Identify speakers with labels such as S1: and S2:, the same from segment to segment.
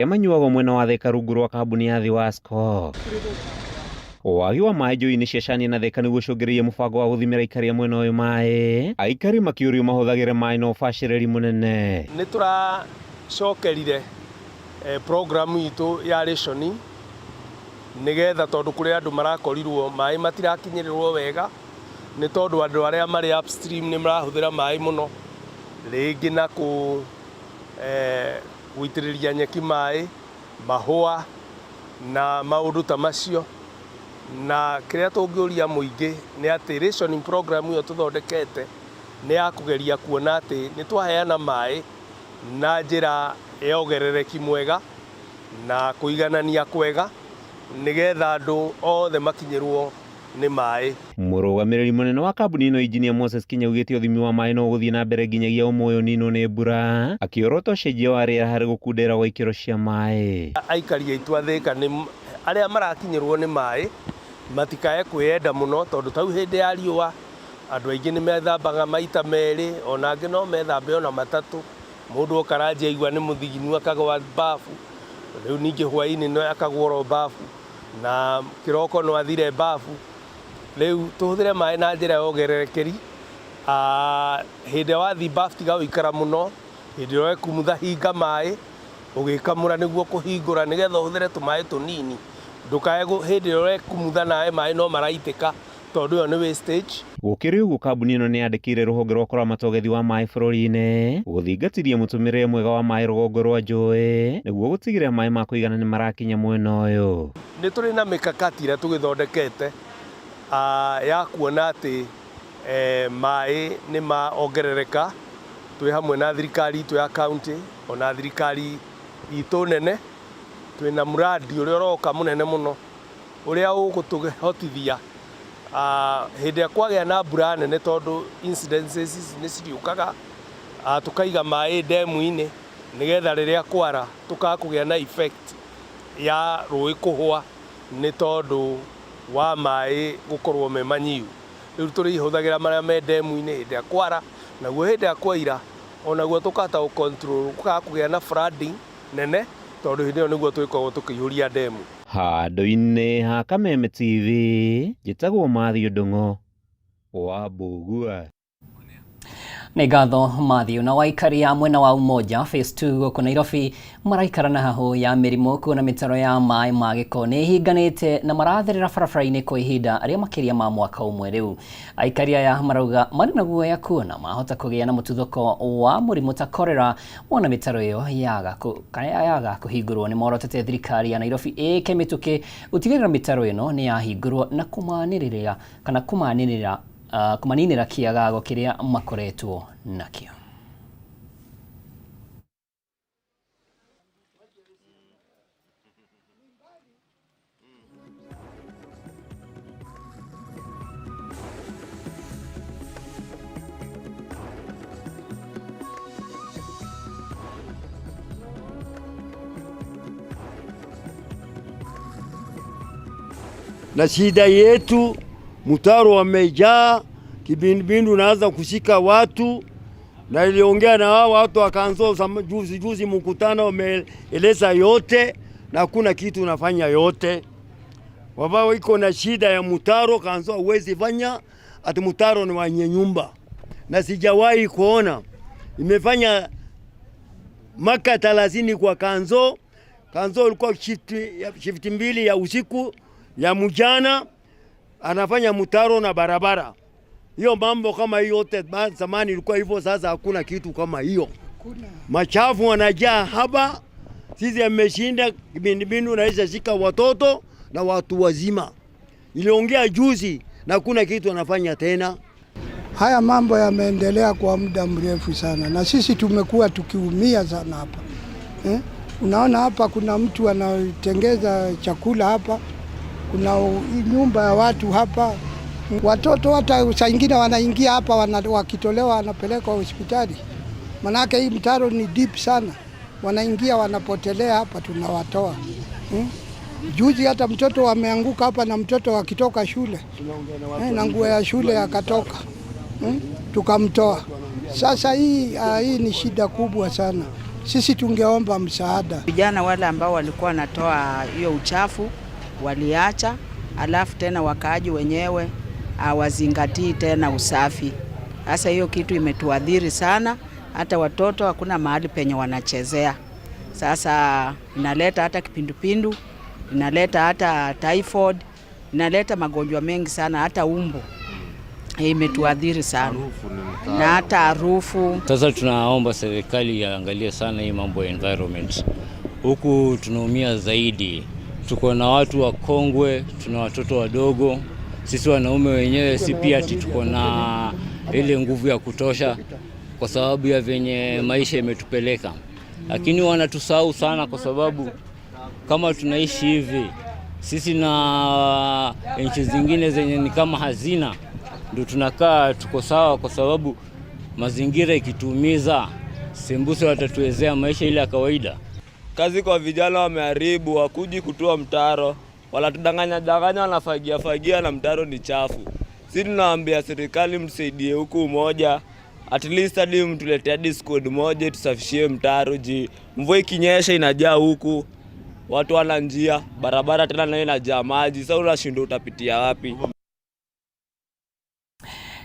S1: Emanyuago mwena wa Thika rungu rwa kambuni ya Thiwasco. Wagi wa maĩ njũĩ-inĩ cia Chania na Thika nĩguo ũcũngĩrĩirie mũbango wa gũthimĩra aikari mwena ũyũ maĩ. Aikari makĩũrio mahũthagĩre maĩ na ũbacĩrĩri mũnene.
S2: Nĩ tũracokerire program itũ ya ration nĩgetha tondũ kũrĩ andũ marakorirwo maĩ matirakinyĩrĩrwo wega nĩ tondũ andũ arĩa marĩ upstream nĩ marahũthĩra maĩ mũno, rĩngĩ na gũitĩrĩria nyeki maĩ, mahũa na maũndũ ta macio. Na kĩrĩa tũngĩũria mũingĩ nĩ atĩ ration program ĩyo tũthondekete nĩ ya kũgeria kuona atĩ nĩ twaheana maĩ na njĩra ya ũgerereki mwega na kũiganania kwega nĩgetha andũ othe makinyĩrwo nĩ maĩ.
S1: Mũrũgamĩrĩri mũnene wa kambuni ĩno Engineer Moses Kinya augĩte ũthimi wa maĩ no gũthiĩ na mbere nginyagia ũmũthĩ ũninwo nĩ mbura, akĩorota ũcenjia wa rĩera harĩ gũkundera gwa ikĩro cia maĩ.
S2: Aikari aitũ a Thika arĩa marakinyĩrwo nĩ maĩ matikae kwĩenda mũno tondũ tau hĩndĩ ya riũa andũ aingĩ nĩ methambaga maita merĩ, ona angĩ no methambe ona matatũ. Mũndũ okaranjia aigua nĩ mũthiginu akagwa bafu, rĩu ningĩ hwaĩ-inĩ no akagworo bafu na kĩroko no athire bafu. Rĩu tũhũthĩre maĩ na njĩra ya ũgererekeri. Hĩndĩ wathi bafu tiga gũikara mũno, hĩndĩ ĩrĩa ũkumutha hinga maĩ ũgĩkamũra nĩguo kũhingũra nĩgetha ũhũthĩre tũmaĩ tũnini. Ndũkae hĩndĩ ĩrĩa ũkumutha nawe maĩ no maraitĩka tondũ ĩyo nĩ wastage.
S1: Gũkĩrĩ ũguo kambuni ĩno nĩ yandĩkĩire rũhonge rwa kũramata ũgethi wa maĩ bũrũri-inĩ gũthingatithia mũtũmĩrĩre mwega wa maĩ rũgongo rwa njũĩ nĩguo gũtigĩrĩra maĩ ma kũigana nĩ marakinya mwena ũyũ.
S2: Nĩ tũrĩ na mĩkakati ĩrĩa tũgĩthondekete ya kuona atĩ maĩ nĩ maongerereka twĩ hamwe na thirikari itũ ya kaunti ona thirikari itũ nene. Twĩna muradi ũrĩa ũroka mũnene mũno ũrĩa ũgũtũhotithia hĩndĩ ĩrĩa kwagĩa na mbura nene tondũ incidences nĩ ciriũkaga, tũkaiga maĩ ndemu-inĩ nĩgetha rĩrĩa kwara tũkaga kũgĩa na effect ya rũĩ kũhũa nĩ tondũ wa maĩ gũkorwo me manyiu. Rĩu tũrĩhũthagĩra marĩa me ndemu-inĩ hĩndĩ ĩrĩa kwara, naguo hĩndĩ ĩrĩa kwaira onaguo tũkahota gũcontrol gũkaga kũgĩa na flooding nene tondũ hĩndĩ ĩyo nĩguo twĩkoragwo tũkĩihũria ndemu.
S1: Handũ-inĩ ha Kameme TV njĩtagwo Mathiũ Ndung'u wa Mbugua.
S3: Nĩ ngatho Mathiũ. Na waikari ya mwena wa Umoja phase 2 gũkũ Nairobi maraikara na hahũ ya mĩrimũ kuona mĩtaro ya maĩ ma gĩko nĩ ĩhinganĩte na maratherera barabara-inĩ kwa ihinda arĩa makĩria ma mwaka ũmwe rĩu. Aikari aya marauga marĩ na guoya kuona mahota kũgĩa na mũtuthũko wa mũrimũ ta cholera wona mĩtaro ĩyo yaga kũhingũrwo. Nĩ morotete thirikari ya Nairobi ĩke mĩtũkĩ gũtigĩrĩra mĩtaro ĩno nĩ yahingũrwo na kumaninĩra kĩagago kĩrĩa makoretwo nakĩo.
S4: Na shida yetu mtaro wamejaa, kibindibindu naanza kushika watu, na iliongea na hao watu wakaanza juzi mkutano wameeleza yote na hakuna kitu unafanya yote. Wabao iko na shida ya mtaro kaanza uwezi fanya ati mtaro ni wenye nyumba. Na sijawahi kuona imefanya maka 30 kwa kanzo ilikuwa shift mbili ya usiku ya mjana anafanya mtaro na barabara. Hiyo mambo kama hiyo yote zamani ilikuwa hivyo, sasa hakuna kitu kama hiyo. Machafu wanajaa hapa. Sisi ameshinda kibindibindu na shika watoto na watu wazima. Iliongea juzi na hakuna kitu anafanya tena.
S5: Haya mambo yameendelea kwa muda mrefu sana na sisi tumekuwa tukiumia sana hapa. Unaona hapa kuna mtu anatengeza chakula hapa. Kuna nyumba ya watu hapa. Watoto hata saa nyingine wanaingia hapa wakitolewa wanapelekwa hospitali. Manake hii mtaro ni deep sana. Wanaingia wanapotelea hapa tunawatoa. Juzi hata mtoto wameanguka hapa na mtoto wakitoka shule. Na nguo ya shule akatoka. Tukamtoa. Sasa hii ni shida kubwa sana. sisi tungeomba msaada.
S6: Vijana wale ambao walikuwa wanatoa hiyo uchafu waliacha, alafu tena wakaaji wenyewe hawazingatii tena usafi. Sasa hiyo kitu imetuadhiri sana, hata watoto hakuna mahali penye wanachezea. Sasa inaleta hata kipindupindu, inaleta hata typhoid, inaleta magonjwa mengi sana, hata umbu. Imetuadhiri sana na hata harufu.
S7: Sasa tunaomba serikali iangalie sana hii mambo ya environment. Huku tunaumia zaidi. Tuko na watu wakongwe, tuna watoto wadogo. Sisi wanaume wenyewe si pia ati tuko na ile nguvu ya kutosha kwa sababu ya venye maisha imetupeleka. Lakini wanatusahau sana kwa sababu kama tunaishi hivi, sisi na nchi zingine zenye ni kama hazina, ndio tunakaa tuko sawa kwa sababu mazingira ikituumiza, sembuse watatuwezea maisha ile ya kawaida.
S8: Kazi kwa vijana wameharibu, wakuji kutoa mtaro, wala tudanganya wanafagia na mtaro ni chafu. Sisi tunaambia serikali msaidie huku moja, at least hadi mtuletee hadi squad moja tusafishie mtaro mvua ikinyesha inajaa huku. Watu wana njia, barabara tena nayo inajaa maji. Sasa unashindwa utapitia wapi?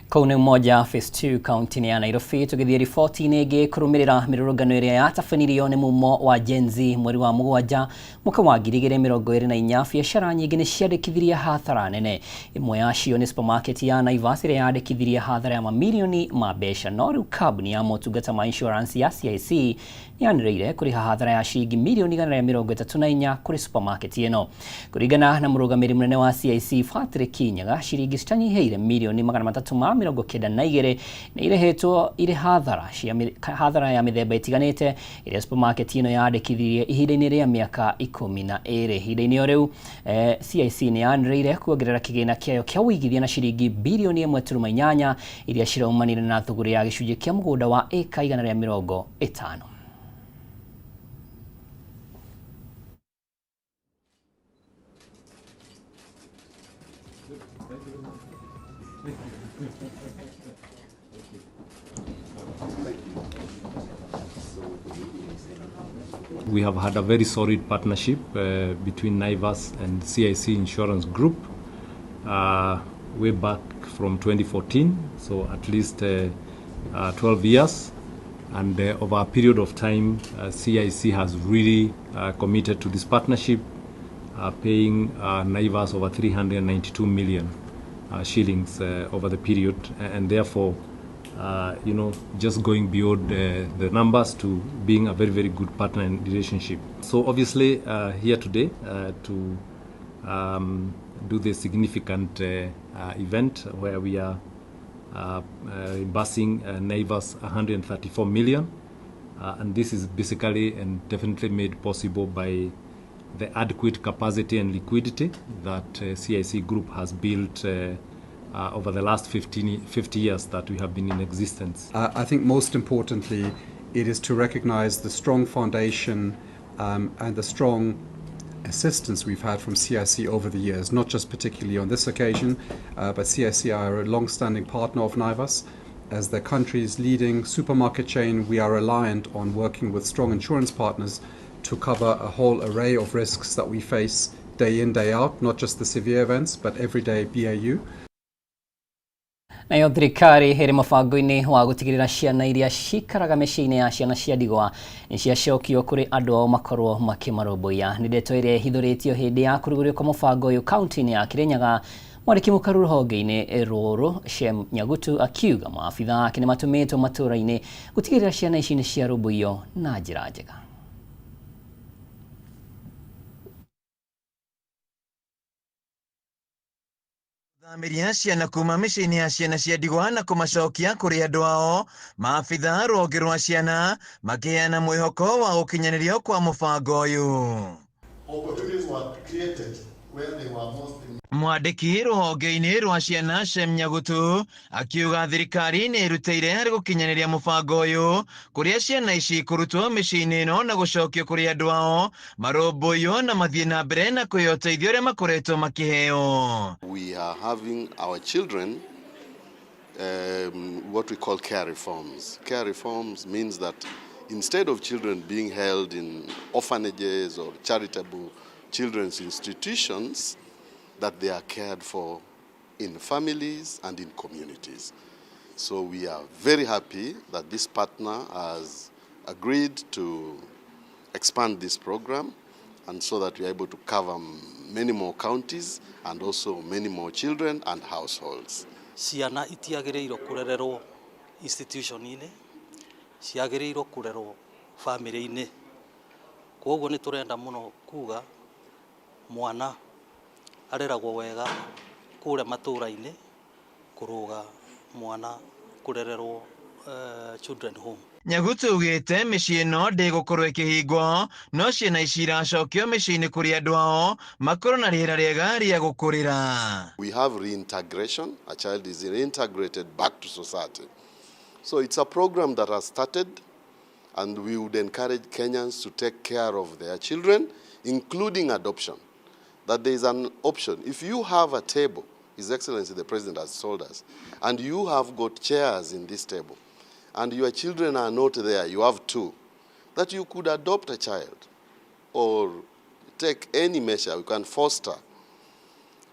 S3: Kaunti moja phase 2 kaunti ya Nairobi tugithie riboti nege kurumirira mirurungano iria yatabanĩrio nĩ mumo wa Gen Z mweri wa mugwanja mwaka wa 2024. Biacara nyingĩ nĩ ciandĩkithirie hathara nene. Imwe yacio nĩ supermarket ya Naivas ĩrĩa yandĩkithirie hathara ya mamirioni ma mbeca, no rĩu kambuni ya motungata ma insurance ya CIC nĩyanĩrĩire kũrĩha hathara ya ciringi mirioni 134 kũrĩ supermarket ĩno. Kũringana na mũrũgamĩrĩri mũnene wa CIC Patrick Kinyaga, ciringi citanyihĩire mirioni 392 nĩ irehetwo irĩ hathara ya mĩthemba ĩtiganĩte ĩrĩa supermarket ĩno yandĩkithirie ihinda-inĩ rĩa mĩaka 12. Ihinda-inĩ o rĩu CIC nĩyanĩrĩire kuongerera kĩgĩna kĩayo kĩa ũigithia na ciringi bilioni 1.8 iria ciraumanire na thũgũrĩ ya gĩcunjĩ kĩa mũgũnda wa ĩka 150.
S9: We have had a very solid partnership between Naivas and CIC Insurance Group way back from 2014, so at least 12 years. And over a period of time, CIC has really committed to this partnership, paying Naivas over 392 million shillings over the period, and therefore just going beyond the numbers to being a very, very good partner and relationship. So obviously here today to do the significant event where we are reimbursing Naivas 134 million, and this is basically and definitely made possible by the adequate capacity and liquidity that CIC Group has built over the last 50 years that we have been in existence.
S10: I think most importantly, it is to recognize the strong foundation and the strong assistance we've had from CIC over the years, not just particularly on this occasion, but CIC are a long-standing partner of Naivas. As the country's leading supermarket chain, we are reliant on working with strong insurance partners to cover a whole array of risks that we face day in, day out, not just the severe events, but everyday BAU.
S3: Nayo thirikari ĩrĩ mũbango-inĩ wa gũtigĩrĩra ciana iria cikaraga mĩciĩ-inĩ ya ciana cia ndigwa nĩ ciacokio kũrĩ andũ ao makorwo makĩmarũmbũiya. Nĩ ndeto ĩrĩa ĩhithũrĩtio hĩndĩ ya kũrugũrio kwa mũbango ũyũ kaunti-inĩ ya Kirinyaga. Mwandĩki mũkaru rũhonge-inĩ rũrũ Shem Nyagutu akiuga maabitha ake nĩ matũmĩtwo matũũra-inĩ gũtigĩrĩra ciana ici nĩ ciarũmbũiyo na njĩra njega.
S11: Thamĩria ciana kuma mĩciĩ-inĩ ya ciana cia ndigwa na kũmacokia kũrĩ andũ ao, maabitha rũhonge rwa ciana makĩheana mwĩhoko wa gũkinyanĩrio kwa mũbango ũyũ. Mwandĩki rũhonge-inĩ rwa ciana Shem Nyagutu akiuga thirikari nĩ ĩrutĩire harĩ gũkinyanĩria mũbango ũyũ kũrĩa ciana ici kũrutwo mĩciĩ-inĩ ĩno na gũcokio kũrĩ andũ ao marũmbũiyo na mathiĩ na mbere na kwĩyo ũteithio ũrĩa makoretwo makĩheo.
S12: We are having our children what we call care reforms. Care reforms means that instead of children being held in orphanages or charitable children's institutions, that they are cared for in families and in communities. So we are very happy that this partner has agreed to expand this program, and so that we are able to cover many more counties and also many more children and households.
S13: Ciana itiagĩrĩirwo kũrererwo institution-inĩ, ciagĩrĩirwo kũrerwo family-inĩ. Koguo nĩ tũrenda mũno kuga mwana areragwo wega kũrĩa matũũra-inĩ kũrũga mwana kũrererwo children home.
S11: Nyagutu ugite mĩciĩ ĩno ndĩgũkorwo ĩkĩhingwo, no ciana ici iracokio mĩciĩ-inĩ kũrĩ andũ ao makorwo na rĩera rĩega rĩa gũkũrĩra.
S12: We have reintegration. A child is reintegrated back to society. So it's a program that has started, and we would encourage Kenyans to take care of their children, including adoption. That there is an option. If you have a table, His Excellency the President has told us, and you have got chairs in this table, and your children are not there, you have two, that you could adopt a child or take any measure, you can foster.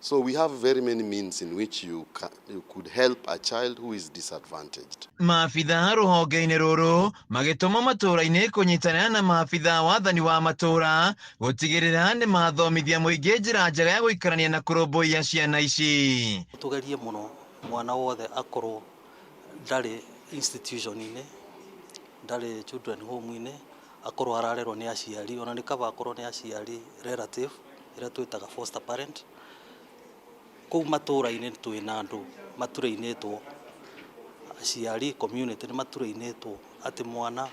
S12: So we have very many means in which you could help a child who is disadvantaged.
S11: Maafitha rũhonge-inĩ rũrũ magĩtũma matũũra-inĩ kũnyitanĩra na maafitha wathani wa matũũra gũtigĩrĩra nĩ mathomithia mũingĩ njĩra njega ya gũikarania na kũrũmbũiya ciana ici.
S13: Tugerie mũno mwana wothe akorwo ndarĩ institution-inĩ, ndarĩ children home-inĩ, akorwo ararerwo nĩ aciari, ona nĩ kaba akorwo nĩ aciari relative, ĩrĩa twĩtaga foster parent. Kũu matũũra-inĩ twĩna andũ maturĩinĩtwo, aciari community nĩ maturĩinĩtwo atĩ mwana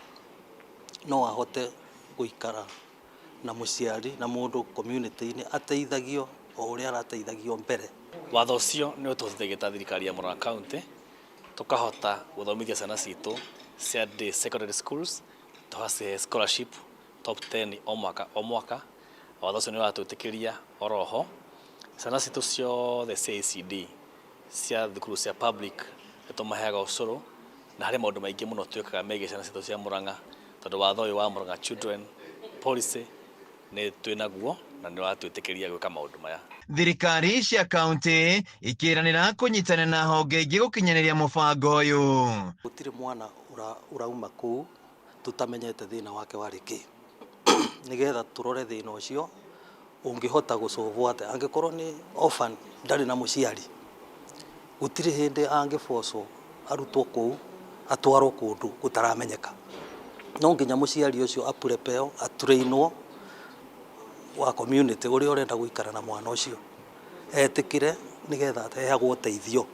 S13: no ahote gũikara na mũciari na mũndũ community-inĩ ateithagio o ũrĩa arateithagio mbere.
S14: Watho ũcio nĩ ũtũhotithagia ta thirikari ya Murang'a County tukahota gũthomithia ciana citũ cia secondary schools, tuhace scholarship top 10 o mwaka. Watho ũcio nĩ watwĩtĩkĩria oroho ciana citũ ciothe CACD cia thukuru cia public nĩtũmaheaga ũcũrũ, na harĩ maũndũ maingĩ mũno twĩkaga megiĩ ciana citũ cia Murang'a, tondũ watho ũyũ wa Murang'a children policy nĩ twĩnaguo na nĩ watwĩtĩkĩria gwĩka maũndũ maya.
S11: Thirikari cia kaunti ikĩranĩra kũnyitanĩra na honge ingĩ gũkinyanĩria mũbango ũyũ.
S13: Gũtirĩ mwana urauma kũu tutamenyete thĩna wake warĩ kĩ, nĩgetha tũrore thĩna ũcio ũngĩhota gũcovwo atĩ. Angĩkorwo nĩ orphan ndarĩ na mũciari, gũtirĩ hĩndĩ angĩbocwo arutwo kũu atwarwo kũndũ gũtaramenyeka. No nginya mũciari ũcio apurepeo aturainwo wa community ũrĩa ũrenda gũikara na mwana ũcio, etĩkĩre nĩgetha aheagwo ũteithio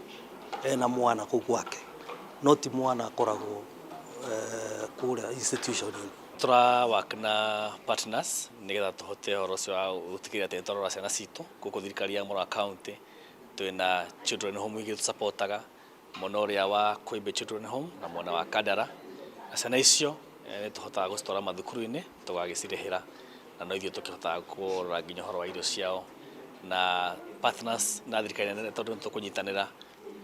S13: ena mwana kũu gwake, no ti mwana akoragwo kũrĩa institution-inĩ.
S14: Tũrawak na partners nĩgetha tũhote ũhoro ũcio wa gũtigĩrĩra atĩ nĩtwarora ciana citũ gũkũ thirikari ya Murang'a County. Twĩna children home igĩ tũsapotaga, mwena ũrĩa wa Koimbe children home na mwena wa Kandara, na ciana icio nĩtũhotaga gũcitwara mathukuru-inĩ tũgagĩcirĩhĩra, na no ithuĩ tũkĩhotaga kũrora nginya ũhoro wa irio ciao, na partners na thirikari nene tondũ nĩtũkũnyitanĩra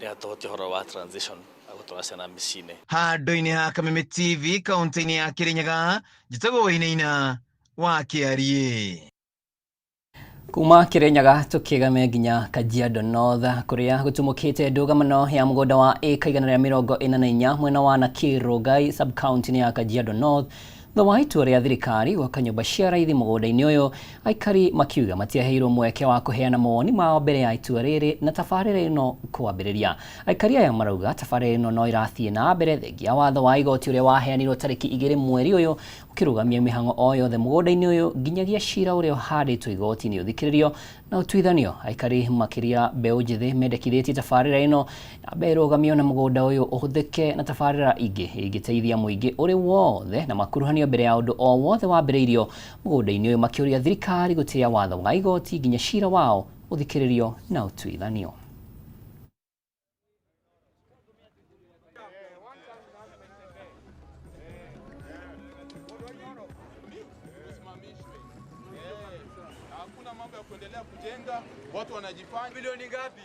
S14: rĩrĩa tũhote ũhoro wa transition agũtwara ciana mĩciĩ-inĩ.
S11: Handũ-inĩ ha Kameme TV kaunti-inĩ ya Kirinyaga, njĩtagwo Wainaina wa Kĩarie.
S3: Kuma Kirinyaga tukĩgame nginya Kajiado North kũrĩa gũtumũkĩte ndũgamano ya mũgũnda wa ĩka 144 mwena wa Nakuru sub county ya Kajiado North. Thutha wa itua rĩa thirikari gwaka nyũmba cia raithi mũgũnda-inĩ ũyũ, aikari makiuga matiaheirwo mweke wa kũheana mawoni mao mbere ya itua rĩrĩ na tabarĩra ĩno kwambĩrĩria. Aikari aya marauga tabarĩra ĩno no irathiĩ na mbere thengia watho wa igoti ũrĩa waheanirwo tarĩki 2 mweri ũyũ ũkĩrũgamia mĩhang'o o yothe mũgũnda-inĩ ũyũ nginyagia cira ũrĩa ũhandĩtwo igoti-inĩ ũthikĩrĩrio na ũtuithanio. Aikari makĩria mbeũ njĩthĩ mendekithĩtie tabarĩra ĩno yambe ĩrũgamio na mũgũnda ũyũ ũhũthĩke na tabarĩra ingĩ ĩngĩteithia mũingĩ ũrĩ wothe na makuruhanio mbere ya ũndũ o wothe wambĩrĩirio mũgũnda-inĩ ũyũ, makĩũria thirikari gũtĩĩa watho wa igoti nginya cira wao ũthikĩrĩrio na ũtuithanio.
S15: Watu wanajifanya bilioni ngapi?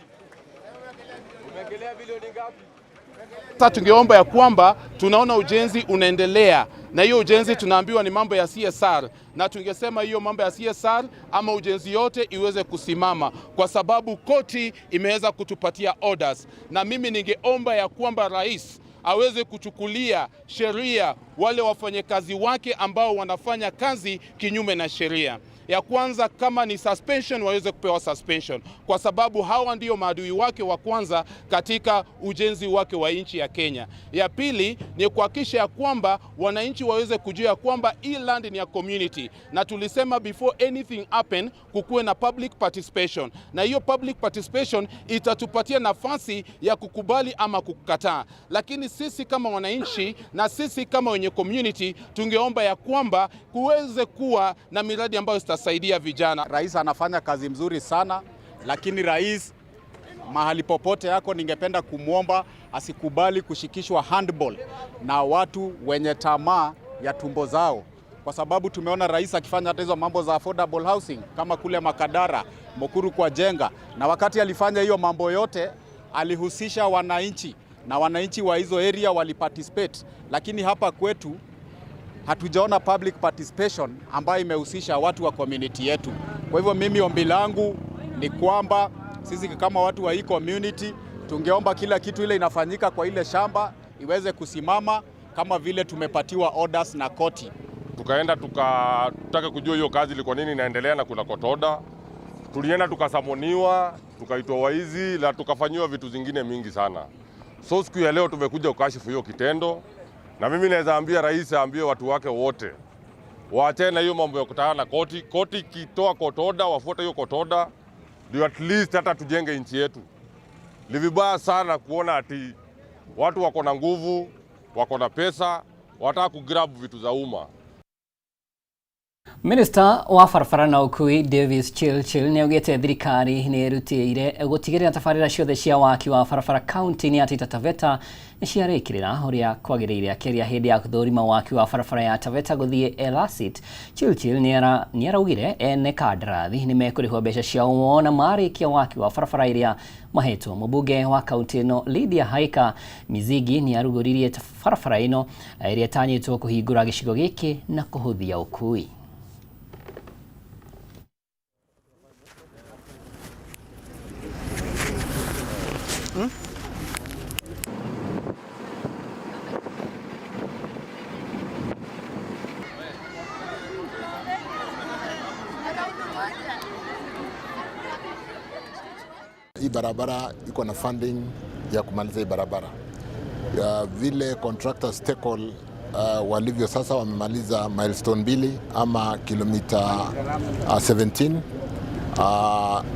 S15: Umeongelea bilioni ngapi? Sasa tungeomba ya kwamba tunaona ujenzi unaendelea, na hiyo ujenzi tunaambiwa ni mambo ya CSR, na tungesema hiyo mambo ya CSR ama ujenzi yote iweze kusimama kwa sababu koti imeweza kutupatia orders, na mimi ningeomba ya kwamba rais aweze kuchukulia sheria wale wafanyakazi wake ambao wanafanya kazi kinyume na sheria. Ya kwanza, kama ni suspension waweze kupewa suspension, kwa sababu hawa ndio maadui wake wa kwanza katika ujenzi wake wa nchi ya Kenya. Ya pili ni kuhakikisha ya kwamba wananchi waweze kujua kwamba hii land ni ya community, na tulisema before anything happen kukuwe na public participation, na hiyo public participation itatupatia nafasi ya kukubali ama kukataa. Lakini sisi kama wananchi na sisi kama wenye community tungeomba ya kwamba kuweze kuwa na miradi ambayo saidia vijana.
S16: Rais anafanya kazi mzuri sana, lakini rais mahali popote yako, ningependa kumwomba asikubali kushikishwa handball na watu wenye tamaa ya tumbo zao, kwa sababu tumeona rais akifanya hata hizo mambo za affordable housing kama kule Makadara, Mukuru kwa Jenga, na wakati alifanya hiyo mambo yote alihusisha wananchi na wananchi wa hizo area waliparticipate, lakini hapa kwetu hatujaona public participation ambayo imehusisha watu wa community yetu. Kwa hivyo mimi ombi langu ni kwamba sisi kama watu wa hii community tungeomba kila kitu ile inafanyika kwa ile shamba iweze kusimama kama vile tumepatiwa orders na koti.
S17: Tukaenda tukataka kujua hiyo kazi ilikuwa nini inaendelea na kuna kotoda. Tulienda tukasamoniwa, tukaitwa waizi na tukafanyiwa vitu zingine mingi sana. So siku ya leo tumekuja kukashifu hiyo kitendo. Na mimi naweza ambia rais aambie watu wake wote waachane na hiyo mambo ya kutana na koti. Koti kitoa kotoda, wafuate hiyo kotoda ndio at least hata tujenge nchi yetu. Ni vibaya sana kuona ati watu wako na nguvu, wako na pesa, wataka kugrab vitu za umma.
S3: Minister wa barabara na ukui Davis Chilchil ni augite thirikari ni irutire gutigirira tabarira ciothe cia waki wa barabara county ni Taita Taveta ni ciarikirira uria kwagiriire akiria hindi ya kuthurima waki wa barabara ya Taveta guthie Elasit. Chilchil ni araugire ene kandarathi ni mekurihwo mbeca ciao na marikia waki wa barabara iria mahetwo. Mubuge wa kaunti no Lydia Haika Mizigi ni aruguririe barabara ino iria tanyitwo kuhingura gicigo giki na kuhuthia ukui.
S18: Hii barabara iko na funding ya kumaliza hii barabara. Vile contractors Stekol walivyo sasa wamemaliza milestone 2 ama kilomita 17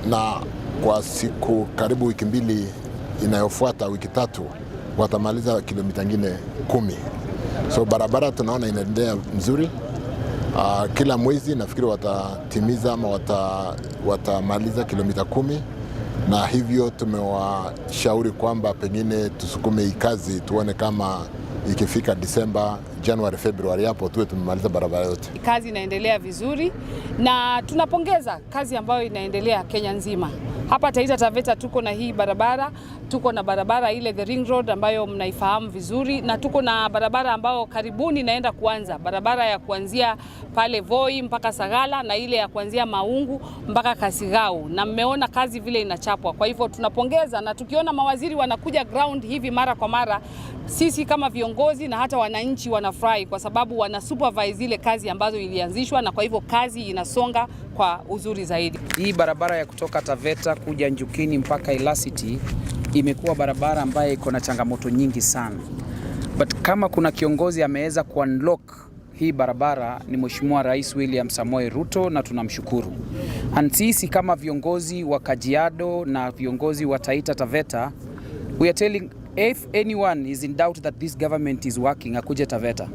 S18: na kwa siku karibu wiki 2 inayofuata wiki 3 watamaliza kilomita nyingine 10. So barabara tunaona inaendelea mzuri. Kila mwezi nafikiri watatimiza ama watamaliza kilomita 10. Na hivyo tumewashauri kwamba pengine tusukume hii kazi tuone kama ikifika Disemba, Januari, Februari hapo tuwe tumemaliza barabara yote.
S19: Kazi inaendelea vizuri na tunapongeza kazi ambayo inaendelea Kenya nzima. Hapa Taita Taveta tuko na hii barabara, tuko na barabara ile the ring road ambayo mnaifahamu vizuri, na tuko na barabara ambayo karibuni inaenda kuanza, barabara ya kuanzia pale Voi mpaka Sagala na ile ya kuanzia Maungu mpaka Kasigau, na mmeona kazi vile inachapwa. Kwa hivyo tunapongeza, na tukiona mawaziri wanakuja ground hivi mara kwa mara, sisi kama viongozi na hata wananchi wanafurahi kwa sababu wana supervise ile kazi ambazo ilianzishwa, na kwa hivyo kazi inasonga kwa uzuri zaidi.
S20: Hii barabara ya kutoka Taveta kuja Njukini mpaka Elasiti imekuwa barabara ambayo iko na changamoto nyingi sana. But kama kuna kiongozi ameweza ku-unlock hii barabara ni Mheshimiwa Rais William Samoei Ruto, na tunamshukuru. And sisi kama viongozi wa Kajiado na viongozi wa Taita Taveta, we are telling if anyone is in doubt that this government is working, akuje Taveta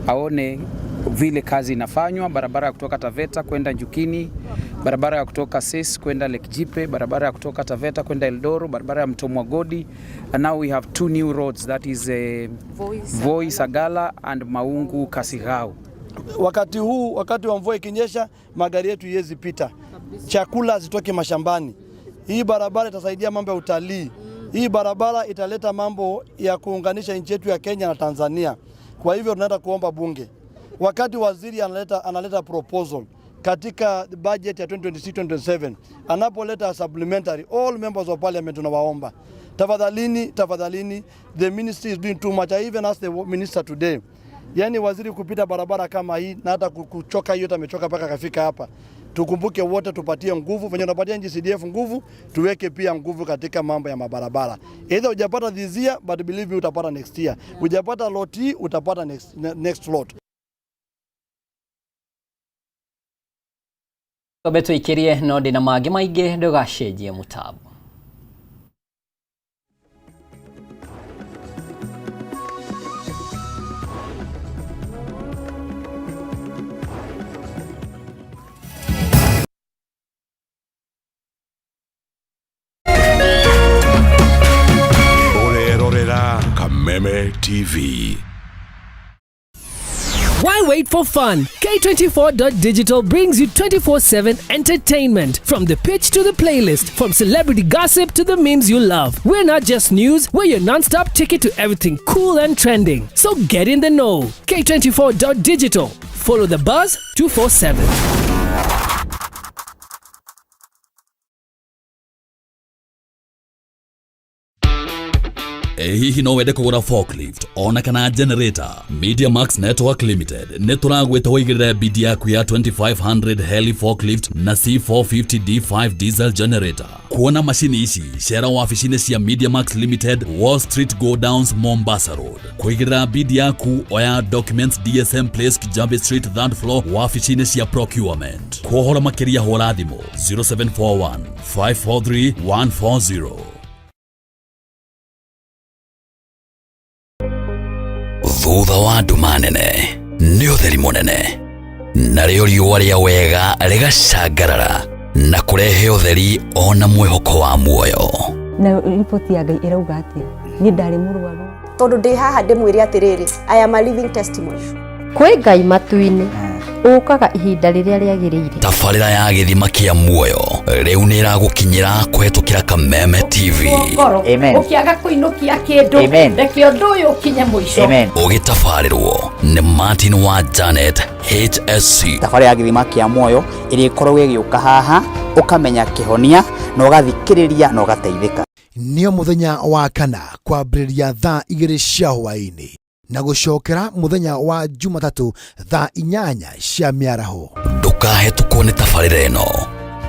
S20: aone vile kazi inafanywa. Barabara ya kutoka Taveta kwenda Njukini, barabara ya kutoka Ses kwenda Lake Jipe, barabara ya kutoka Taveta kwenda Eldoro, barabara ya Mto Mwagodi, and now we have 2 new roads, that is Voi Sagala and Maungu Kasigau.
S21: Wakati wa mvua ikinyesha magari yetu yezi pita, chakula zitoke mashambani. Hii barabara itasaidia mambo ya utalii. Hii barabara italeta mambo ya kuunganisha nchi yetu ya Kenya na Tanzania. Kwa hivyo tunaenda kuomba bunge, wakati waziri analeta proposal katika budget ya 2026-2027, anapoleta supplementary, all members of parliament tunawaomba, tafadhalini, the ministry is doing too much. I even asked the minister today, yani waziri kupita barabara kama hii na hata kuchoka hiyo, amechoka mpaka kafika hapa. Tukumbuke wote, tupatie nguvu, venye tunapatia NGCDF nguvu, tuweke pia nguvu katika mambo ya mabarabara. Either hujapata this year, but believe me utapata next year. Hujapata lot hii, utapata next lot.
S3: Beto ikirie nodi na magi maige ndugashenjie mutabu.
S2: Meme TV.
S22: Why wait for fun? K24.digital brings you 24/7 entertainment. From the pitch to the playlist, from celebrity gossip to the memes you love. We're not just news, we're your non-stop ticket to everything cool and trending. So get in the know. K24.digital. Follow the buzz 247.
S2: Hihi no wende kugura forklift ona kana generator? Media Max Network Limited neturagweta wigirira bid yaku ya 2500 heli forklift na C450 D5 diesel generator. Kuona mashini ici shera waficine cia Media Max Limited, Wall Street Go Downs, Mombasa Road. Kuigirira bid yaku oya documents DSM Place, Kijambe Street, 3rd floor waficine cia procurement. Kuhora makiria hora thimo 0741 543 140. Thutha wa nduma nene nĩ ũtheri mũnene, narĩo riũa rĩa wega rĩgacangarara na kũrehe ũtheri ona mwĩhoko wa muoyo.
S23: Na ripoti ya Ngai ĩrauga atĩa? Niĩ ndarĩ mũrwaru
S24: tondũ ndĩ haha ndĩmwĩre atĩrĩrĩ, I am a living testimony.
S23: Kwĩ Ngai matu-inĩ ũkaga ihinda rĩrĩa rĩagĩrĩire.
S2: Tabarĩra ya gĩthima kĩa muoyo rĩu nĩ ĩragũkinyĩra kũhetũkĩra Kameme TV.
S23: Amen. Ũkĩaga kũinũkia kĩndũ reke ũndũ ũyũ ũkinye mũico.
S2: Ũgĩtabarĩrwo nĩ Martin wa Janet HSC.
S25: Tabarĩra ya gĩthima kĩa muoyo ĩrĩa ĩkoragwo ĩgĩũka haha ũkamenya kĩhonia na ũgathikĩrĩria na ũgateithĩka.
S26: Nĩo mũthenya wa kana kwambĩrĩria thaa 2 cia hwaĩ-inĩ na gũcokera muthenya wa Jumatatu thaa 8 cia mĩaraho.
S2: Ndũkahetũkwo nĩ tabarĩra ĩno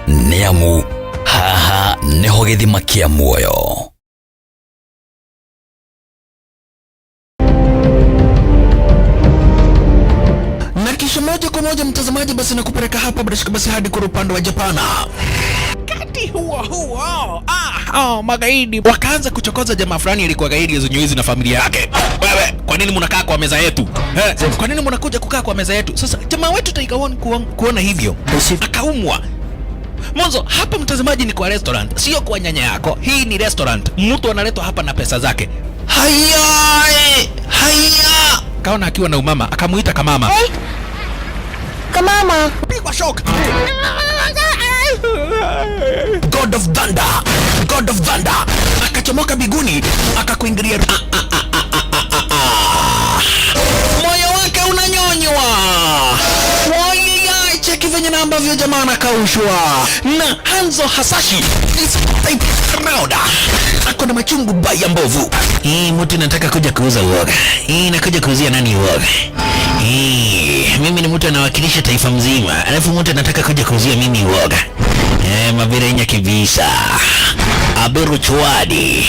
S2: nĩamu haha nĩho gĩthima kĩa muoyo.
S27: Na kisha moja kwa moja mtazamaji, basi nakupeleka hapa basi hadi kwa upande wa Japana. Kati huo magaidi wakaanza kuchokoza jamaa fulani alikuwa gaidi ya Zunyuizi na familia yake. Wewe, kwa nini mnakaa kwa meza yetu? Kwa nini mnakuja kukaa kwa meza yetu? Sasa jamaa wetu taikawoni kuona hivyo akaumwa. Mwanzo hapa mtazamaji ni kwa restaurant, sio kwa nyanya yako. Hii ni restaurant. Mtu analetwa hapa na pesa zake. Haya! Kaona akiwa na umama, akamuita kamama.
S24: Kamama,
S27: pigwa shock. God of Thunder akachomoka biguni akakuingilia. Moyo wake unanyonywa. Cheki venye na ambavyo jamaa anakaushwa na Hanzo Hasashi Rauda ako na machungu baya mbovu. Mtu nataka kuja kuuza uoga. Nakuja kuuzia nani uoga? Mimi ni mtu anawakilisha taifa mzima, alafu mtu anataka kuja kuuzia mimi uoga. Mabirenya kibisa Abiru Chwadi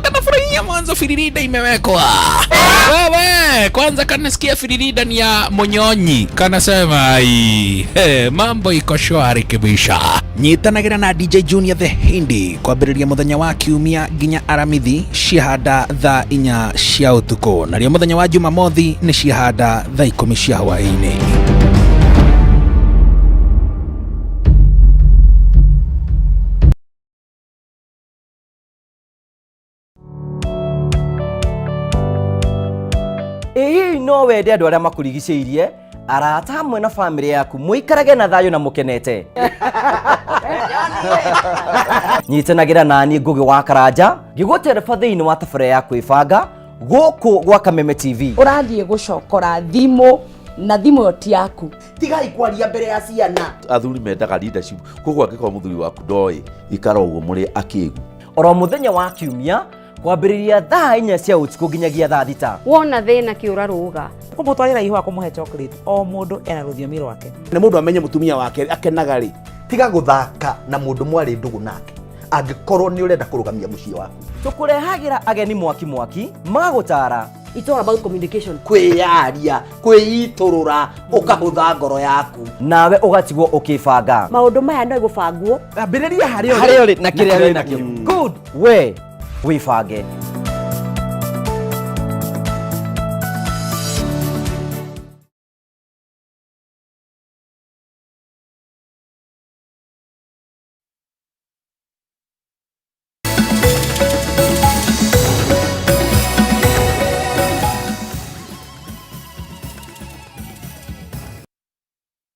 S27: kanafurahia mwanzo firirida imewekwa. Wewe kwanza kanasikia firirida ni ya Monyonyi, kanasema mambo iko shwari kibisha. Nyitanagira na DJ Junior the Hindi kwambĩrĩria muthenya wa kiumia nginya aramithi ciahanda thaa 4 cia ũtukũ, na rĩo muthenya wa Jumamothi nĩ ciahanda thaa 10 cia hwaĩ-inĩ.
S28: No wende andũ arĩa makurigicĩirie, arata hamwe na family yaku muikarage na thayũ na mukenete. nyitanagira nani ngugi wa karanja ngigutereba thiini wa tabara ya kwibanga guku gwa Kameme TV
S23: urathie gucokora thimu na thimu yoti yaku
S28: tigai kwaria mbere ya ciana
S1: athuri mendaga leadership koguo angĩkorwo mũthuri waku ndoĩ ikara ũguo mũrĩ akĩĩgu
S28: oro muthenya wa kiumia kwambĩrĩria thaa 4 cia ũtukũ nginyagia thaa 6
S4: wona thĩna kĩũra rũga
S28: kũmũtwarĩra ihũa kũmũhe chocolate o mũndũ ena rũthiomi rwake
S1: nĩ mũndũ amenye mũtumia wake akenaga rĩ tiga gũthaka na mũndũ mwarĩ ndũgũ nake angĩkorwo nĩ ũrenda kũrũgamia mũciĩ waku
S28: tũkũrehagĩra ageni mwaki magagũtara.
S24: It's all about communication.
S28: Kwĩyaria, kwĩitũrũra, ũkahũtha ngoro yaku. Nawe ũgatigwo ũkĩbanga.
S24: Maũndũ maya no igũbangwo.
S28: Ambĩrĩria harĩa ũrĩ na kĩrĩa wĩ nakĩo. Good. We wĩbange.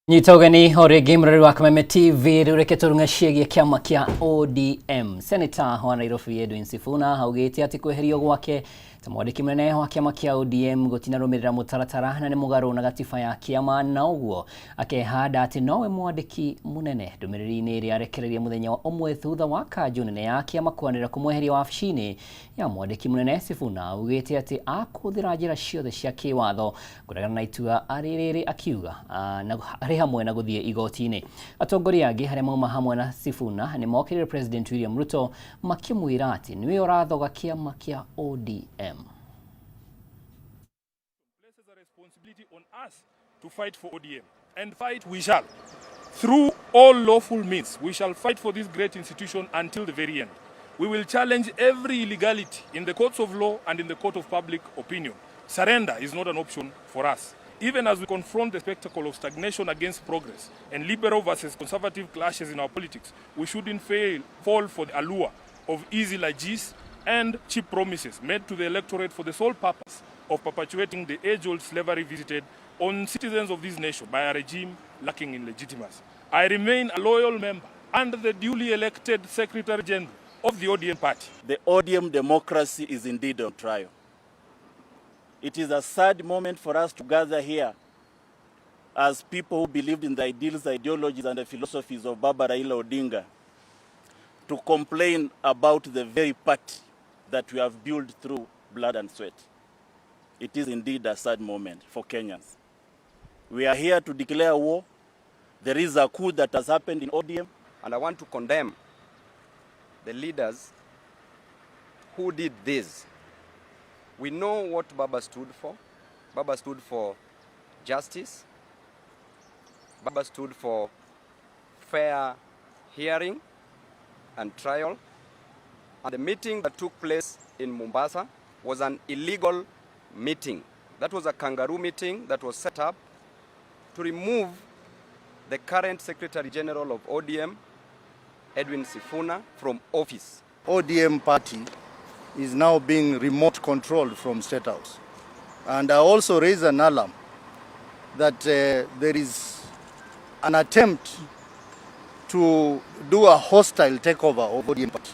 S3: Nyitogeni hore game wa Kameme TV rureke turunga ciĩgiĩ kĩama kĩa ODM. Senator wa Nairobi Edwin Sifuna haugĩte atĩ kweherio gwake ta mwandĩki mũnene wa kĩama kĩa ODM gũtinarũmĩrĩra mũtaratara na nĩ mũgarũ na gatiba ya kĩama, na ũguo akehanda atĩ nowe mwandĩki mũnene ndũmĩrĩri-inĩ ĩrĩa arekereria mũthenya wa ũmwe thutha wa kanjũ nene ya kĩama kwanĩrĩra kũmweheria wabici-inĩ ya mwandĩki mũnene. Sifuna augĩte atĩ akũhũthĩra njĩra ciothe cia kĩwatho kũregana na itua arĩrĩrĩ, akiuga arĩ hamwe na gũthiĩ igoti-inĩ. Atongoria angĩ harĩa mauma hamwe na Sifuna nĩ mokĩrĩire President William Ruto makĩmwĩra atĩ nĩwe ũrathoga kĩama kĩa ODM.
S5: Places a responsibility on us to fight for ODM, and fight we shall. Through all lawful means, we shall fight for this great institution until the very end. We will challenge every illegality in the courts of law and in the court of public opinion. Surrender is not an option for us. Even as we confront the spectacle of stagnation against progress and liberal versus conservative clashes in our politics, we shouldn't fall for the allure of easy largesse and cheap promises made to the electorate for the sole purpose of perpetuating the age-old slavery visited on citizens of this nation by a regime lacking in legitimacy. I remain a loyal member and the duly elected Secretary General of the ODM party.
S6: The ODM democracy is indeed on trial. It is a sad moment for us to gather here as people who believed in the ideals, ideologies, and the philosophies of Baba Raila Odinga to complain about the very party that we have built through blood and sweat. It is indeed a sad moment for Kenyans. We are here to declare war. There is a coup that has happened in ODM.
S7: And I want to condemn the leaders who did this. We know what Baba stood for. Baba stood for justice. Baba stood for fair hearing and trial. And the meeting that took place in Mombasa was an illegal meeting. That was a kangaroo meeting that was set up to remove the current Secretary General of ODM, Edwin Sifuna, from office.
S8: ODM party is now being remote controlled from State House. And I also raise an alarm that there is an attempt to do a hostile takeover of ODM party.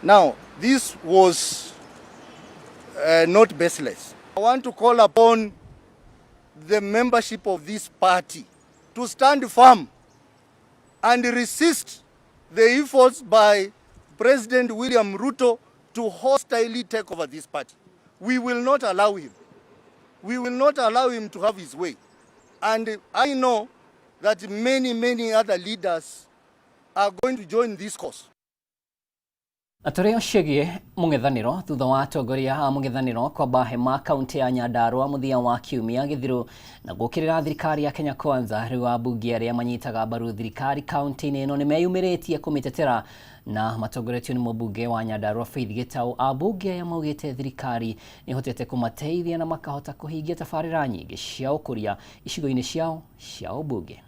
S8: Now, this was not baseless. I want to call upon the membership of this party to stand firm and resist the efforts by President William Ruto to hostilely take over this party. We will not allow him. We will not allow him to have his way. And I know that many other leaders are going to join this cause.
S3: Atũrĩa ciĩgiĩ mũng'ethanĩro thutha wa atongoria a mũng'ethanĩro kwamba hema kaunti ya Nyandarua mũthia wa kiumia gĩthiru na gũkĩrĩra thirikari ya Kenya Kwanza, rĩu ambunge arĩa manyitaga mbaru thirikari kaunti-inĩ ĩno nĩmeyumĩrĩtie kũmĩtetera na matongoretio nĩ mũmbunge wa Nyandarua Faith Gitau. Ambunge aya maugĩte thirikari nĩhotete kũmateithia na makahota kũhingia tabarĩra nyingĩ cia ũkũria icigo-inĩ ciao cia ũmbunge.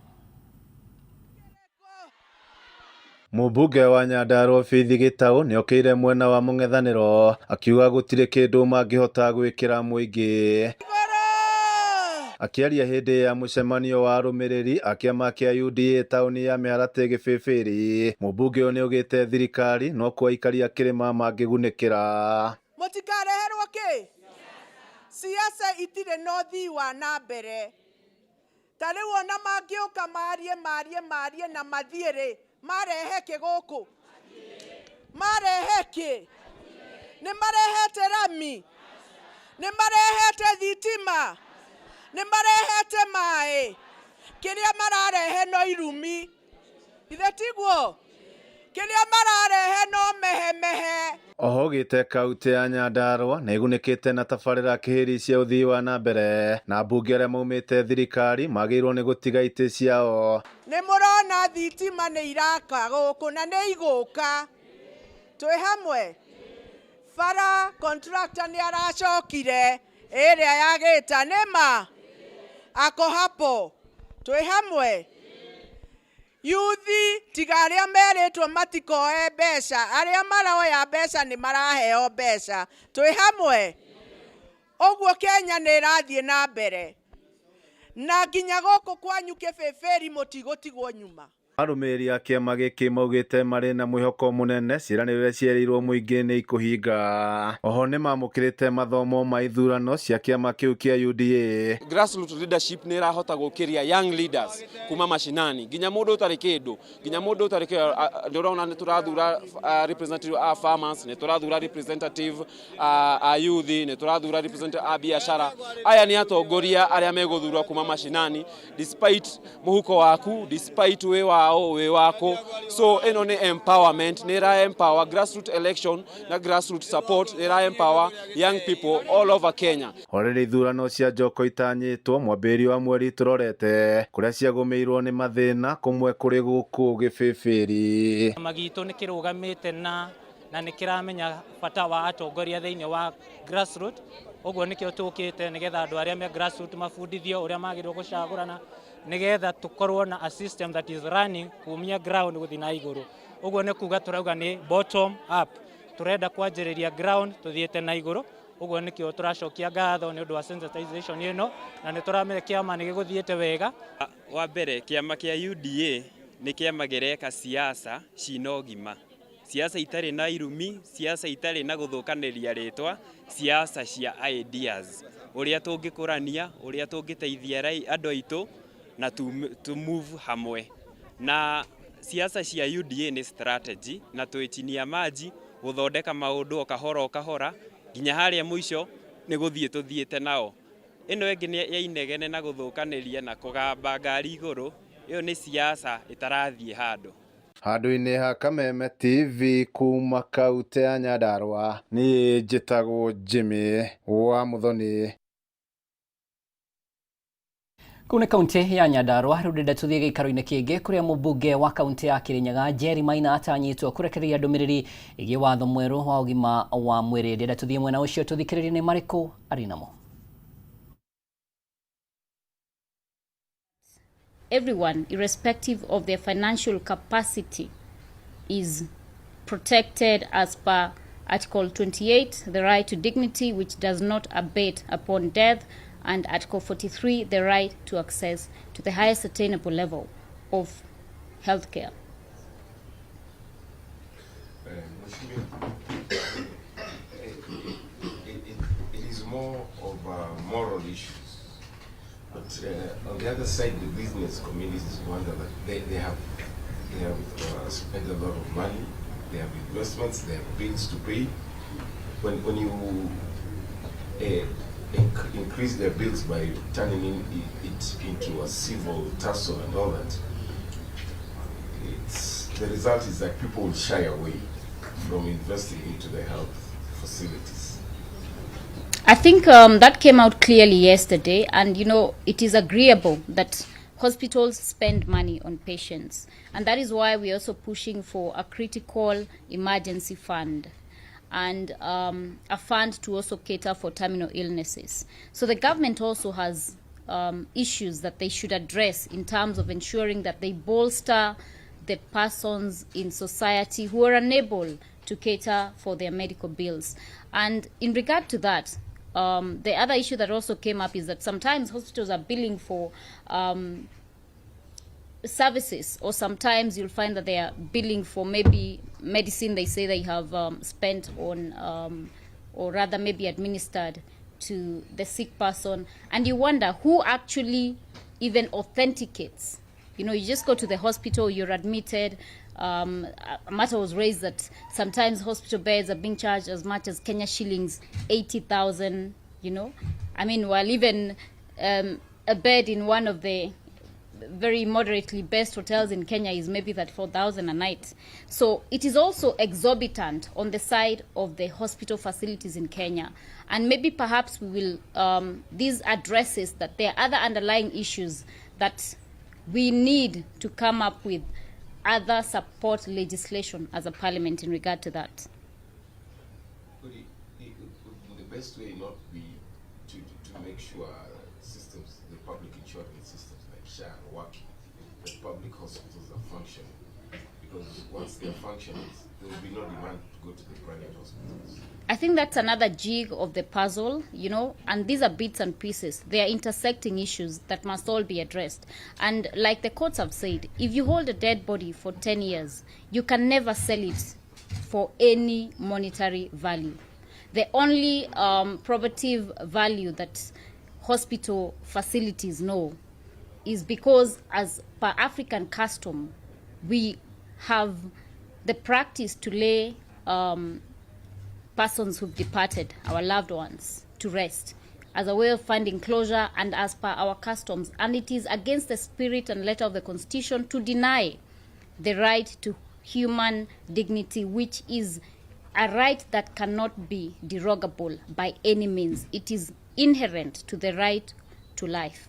S9: Mũmbunge wa Nyandarua Faith Gitau nĩokĩire mwena wa mũng'ethanĩro akiuga gũtirĩ kĩndũ mangĩhota gwĩkĩra mũingĩ. Akiaria hindi ya mucemanio wa arumiriri a kiama kia UDA tauni ya Miharati Gibibiri, mubunge ni ugite thirikari no kwa aikari a kirima mangigunikira.
S23: Mutikareherwo ki siasa itire no thi wa na mbere ta riu ona mangiuka marie na mathiere marehe ki guku marehe ki ni marehete rami ni marehete thitima ni marehete mai kiria mararehe no irumi ithe tiguo kiria mararehe no mehemehe.
S9: Oho gite kauti ya Nyandarua na igunikite na tabarira kihiri cia uthii wa na mbere na mbunge aria maumite thirikari magirwo ni gutiga ite ciao.
S23: Ni murona thitima ni iraka guku na ni iguka twi hamwe bara contractor ni aracokire iria yagita nima ako hapo twi hamwe yuthi tiga aria meritwo matikoe mbeca aria maroya mbeca ni maraheo mbeca twi hamwe uguo Kenya ni irathie na mbere na nginya guku kwanyu Gibibiri mutigotigwo nyuma.
S9: Arumĩrĩri a kĩama gĩkĩ maugĩte marĩ na mwĩhoko mũnene ciĩranĩro iria cierĩirwo mũingĩ nĩ ikũhinga. Oho nĩ mamũkĩrĩte mathomo ma ithurano cia kĩama kĩu kĩa UDA.
S10: Grassroots leadership nĩ ĩrahota gũkĩria young leaders kuma mashinani nginya mũndũ ũtarĩ kĩndũ nginya mũndũ ũtarĩ kĩndũ. Ndĩrona nĩ tũrathura representative a farmers, nĩ tũrathura representative a youth, nĩ tũrathura representative a biashara. Aya nĩ atongoria arĩa megũthurwo kuma mashinani despite mũhuko waku, despite we wako. So eno ni empowerment, ni ra empower grassroots election na grassroots support, ni ra empower young people all over Kenya.
S9: Orere ithurano cia njoko itanyĩtwo mwambĩrĩrio wa mweri tũrorete kũrĩa ciagũmĩirwo nĩ mathĩna kũmwe kũrĩ gũkũ Gibibiri.
S11: Magitũ nĩ kĩrũgamĩte na nĩ kĩramenya bata wa atongoria thĩinĩ wa grassroots. Ũguo nĩkĩo tũkĩte nĩgetha andũ arĩa me grassroots mabundithio ũrĩa magĩrĩirwo gũcagũrana nigetha tukorwo na a system that is running kumia ground guthi na iguru. Uguo ne kuga turauga ni bottom up, turenda kwanjĩrĩria ground tuthiete na iguru. Uguo nikio turacokia ngatho ni undu wa sensitization ino na ni turamenya kiama ni giguthiete wega.
S12: Wa mbere kiama kia UDA ni kiama gereka siasa cina ũgima, siasa itarĩ na irumi, siasa itarĩ na gũthũkanĩria rĩtwa, siasa cia ideas, uria tũngĩkũrania, uria tũngĩteithia andũ aitũ na to move hamwe. Na siasa cia UDA ni strategy na twĩchinia maji gũthondeka maũndũ o kahora nginya harĩa mũico ni gũthiĩ tũthiĩte nao. Ĩno ĩngĩ nĩ ya inegene na gũthũkanĩria na kũgamba ngari igũrũ, ĩyo nĩ siasa ĩtarathiĩ handũ.
S9: Handũ-inĩ ha Kameme TV kuma kauti ya Nyandarua niĩ njĩtagwo Jimmy wa Muthoni.
S3: Kuna kaunti ya Nyandarua rudenda tuthie gĩikaro-inĩ kĩngĩ kũrĩa mũmbunge wa kaunti ya Kirinyaga Jerry Maina atanyĩtwo kũrekereria ndũmĩrĩri ĩgiĩ watho mwerũ wa ũgima wa mwĩrĩ. Ndenda tuthie mwena ũcio tuthikĩrĩrie nĩ marĩkũ arĩ namo.
S13: Everyone, irrespective of their financial capacity, is protected as per Article 28, the right to dignity which does not abate upon death, and Article 43, the right to access to the highest attainable level of healthcare.
S14: It is more of moral issues. But on the other side, the business communities wonder that they have spent a lot of money, they have investments, they have bills to pay. When you increase their bills by turning it into a civil tussle and all that, the result is that people will shy away from investing into their health facilities.
S13: I think that came out clearly yesterday, and you know, it is agreeable that hospitals spend money on patients, and that is why we're also pushing for a critical emergency fund and a fund to also cater for terminal illnesses. So the government also has issues that they should address in terms of ensuring that they bolster the persons in society who are unable to cater for their medical bills. And in regard to that, the other issue that also came up is that sometimes hospitals are billing for services, or sometimes you'll find that they are billing for maybe medicine they say they have spent on, or rather maybe administered to the sick person, and you wonder who actually even authenticates. You know, you just go to the hospital, you're admitted. A matter was raised that sometimes hospital beds are being charged as much as Kenya shillings 80,000, you know. I mean, while even a bed in one of the very moderately best hotels in Kenya is maybe that 4,000 a night. So it is also exorbitant on the side of the hospital facilities in Kenya. And maybe perhaps we will, this addresses that there are other underlying issues that we need to come up with other support legislation as a parliament in regard to that.
S14: Would the best way not be to make sure systems, the public insurance systems like SHA are working, the public hospitals are functioning? Because once they're functioning, there will be no demand to go to the private hospitals.
S13: I think that's another jig of the puzzle, you know, and these are bits and pieces. They are intersecting issues that must all be addressed. And like the courts have said, if you hold a dead body for 10 years, you can never sell it for any monetary value. The only probative value that hospital facilities know is because, as per African custom, we have the practice to lay persons who've departed, our loved ones, to rest as a way of finding closure and as per our customs. And it is against the spirit and letter of the Constitution to deny the right to human dignity, which is a right that cannot be derogable by any means. It is inherent to the right to life.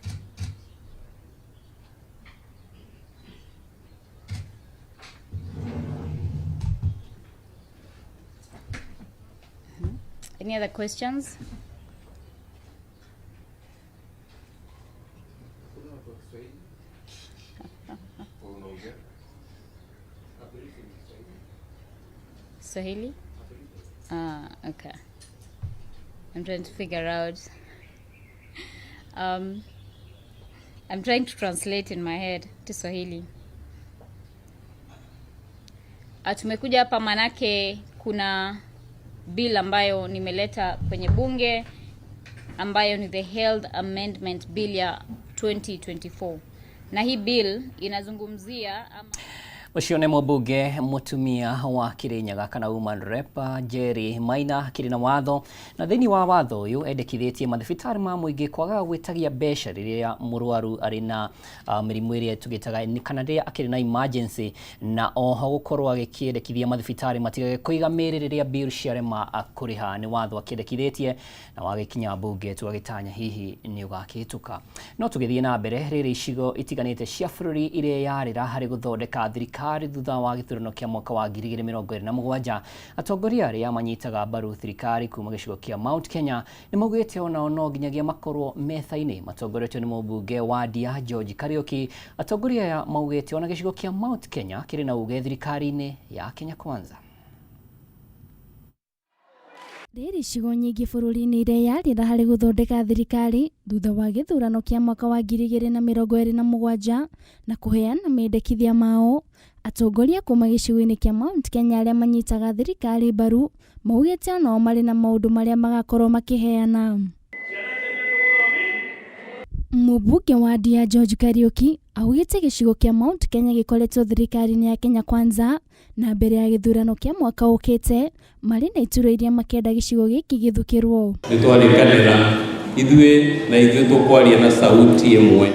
S13: Any other questions? Swahili? Okay. I'm trying to figure out. I'm trying to translate in my head to Swahili. Tumekuja hapa manake kuna bill ambayo nimeleta kwenye bunge ambayo ni the Health Amendment Bill ya 2024. Na hii bill inazungumzia
S3: Ucio nĩ mũmbunge mũtumia wa Kirinyaga kana Woman Rep Jerry Maina kĩrĩ na watho, na thĩinĩ wa watho ũyũ endekithĩtie mathibitarĩ ma mũingĩ kwaga gwĩtagia mbeca rĩrĩa mũrwaru arĩ na mĩrimũ ĩrĩa tũgĩtaga kana rĩrĩa akĩrĩ na emergency, na oho gũkorwo agĩkĩendekithia mathibitarĩ matigage kũiga mĩrĩ rĩrĩa bill ciarema kũrĩha. Nĩ watho akĩendekithĩtie na wagĩkinya bunge tũgagĩtanya hihi nĩ ũgakĩhĩtũka. No tũgĩthiĩ na mbere, rĩrĩ icigo itiganĩte cia bũrũri iria yarĩra harĩ gũthondeka thirikari thutha wa gĩthurano kĩa mwaka wa 2027, atongoria arĩa manyitaga mbaru thirikari kuma gĩcigo kĩa Mount Kenya nĩ maugĩte onao no nginyagia makorwo metha-inĩ. Matongoretio nĩ mũmbunge wa Ndia George Kariuki. Atongoria aya maugĩte ona gĩcigo kĩa Mount Kenya kĩrĩ na uge thirikari-inĩ ya Kenya Kwanza.
S15: Rĩrĩ icigo nyingĩ bũrũri-inĩ iria yarĩra harĩ gũthondeka thirikari thutha wa gĩthurano kĩa mwaka wa 2027 na kũheana mendekithia mao, atongoria kuma gĩcigo-inĩ kĩa Mount Kenya arĩa manyitaga thirikari mbaru maugĩte onao marĩ na maũndũ marĩa magakorwo makĩheana. Mũmbunge wa Ndia George Kariuki augĩte gĩcigo kĩa Mount Kenya gĩkoretwo thirikari-inĩ ya Kenya Kwanza na mbere ya gĩthurano kĩa mwaka ũkĩte marĩ na iturwa iria makenda gĩcigo gĩkĩ gĩthukĩrwo.
S16: Nĩ twarĩkanĩra ithuĩ tũkwaria na sauti ĩmwe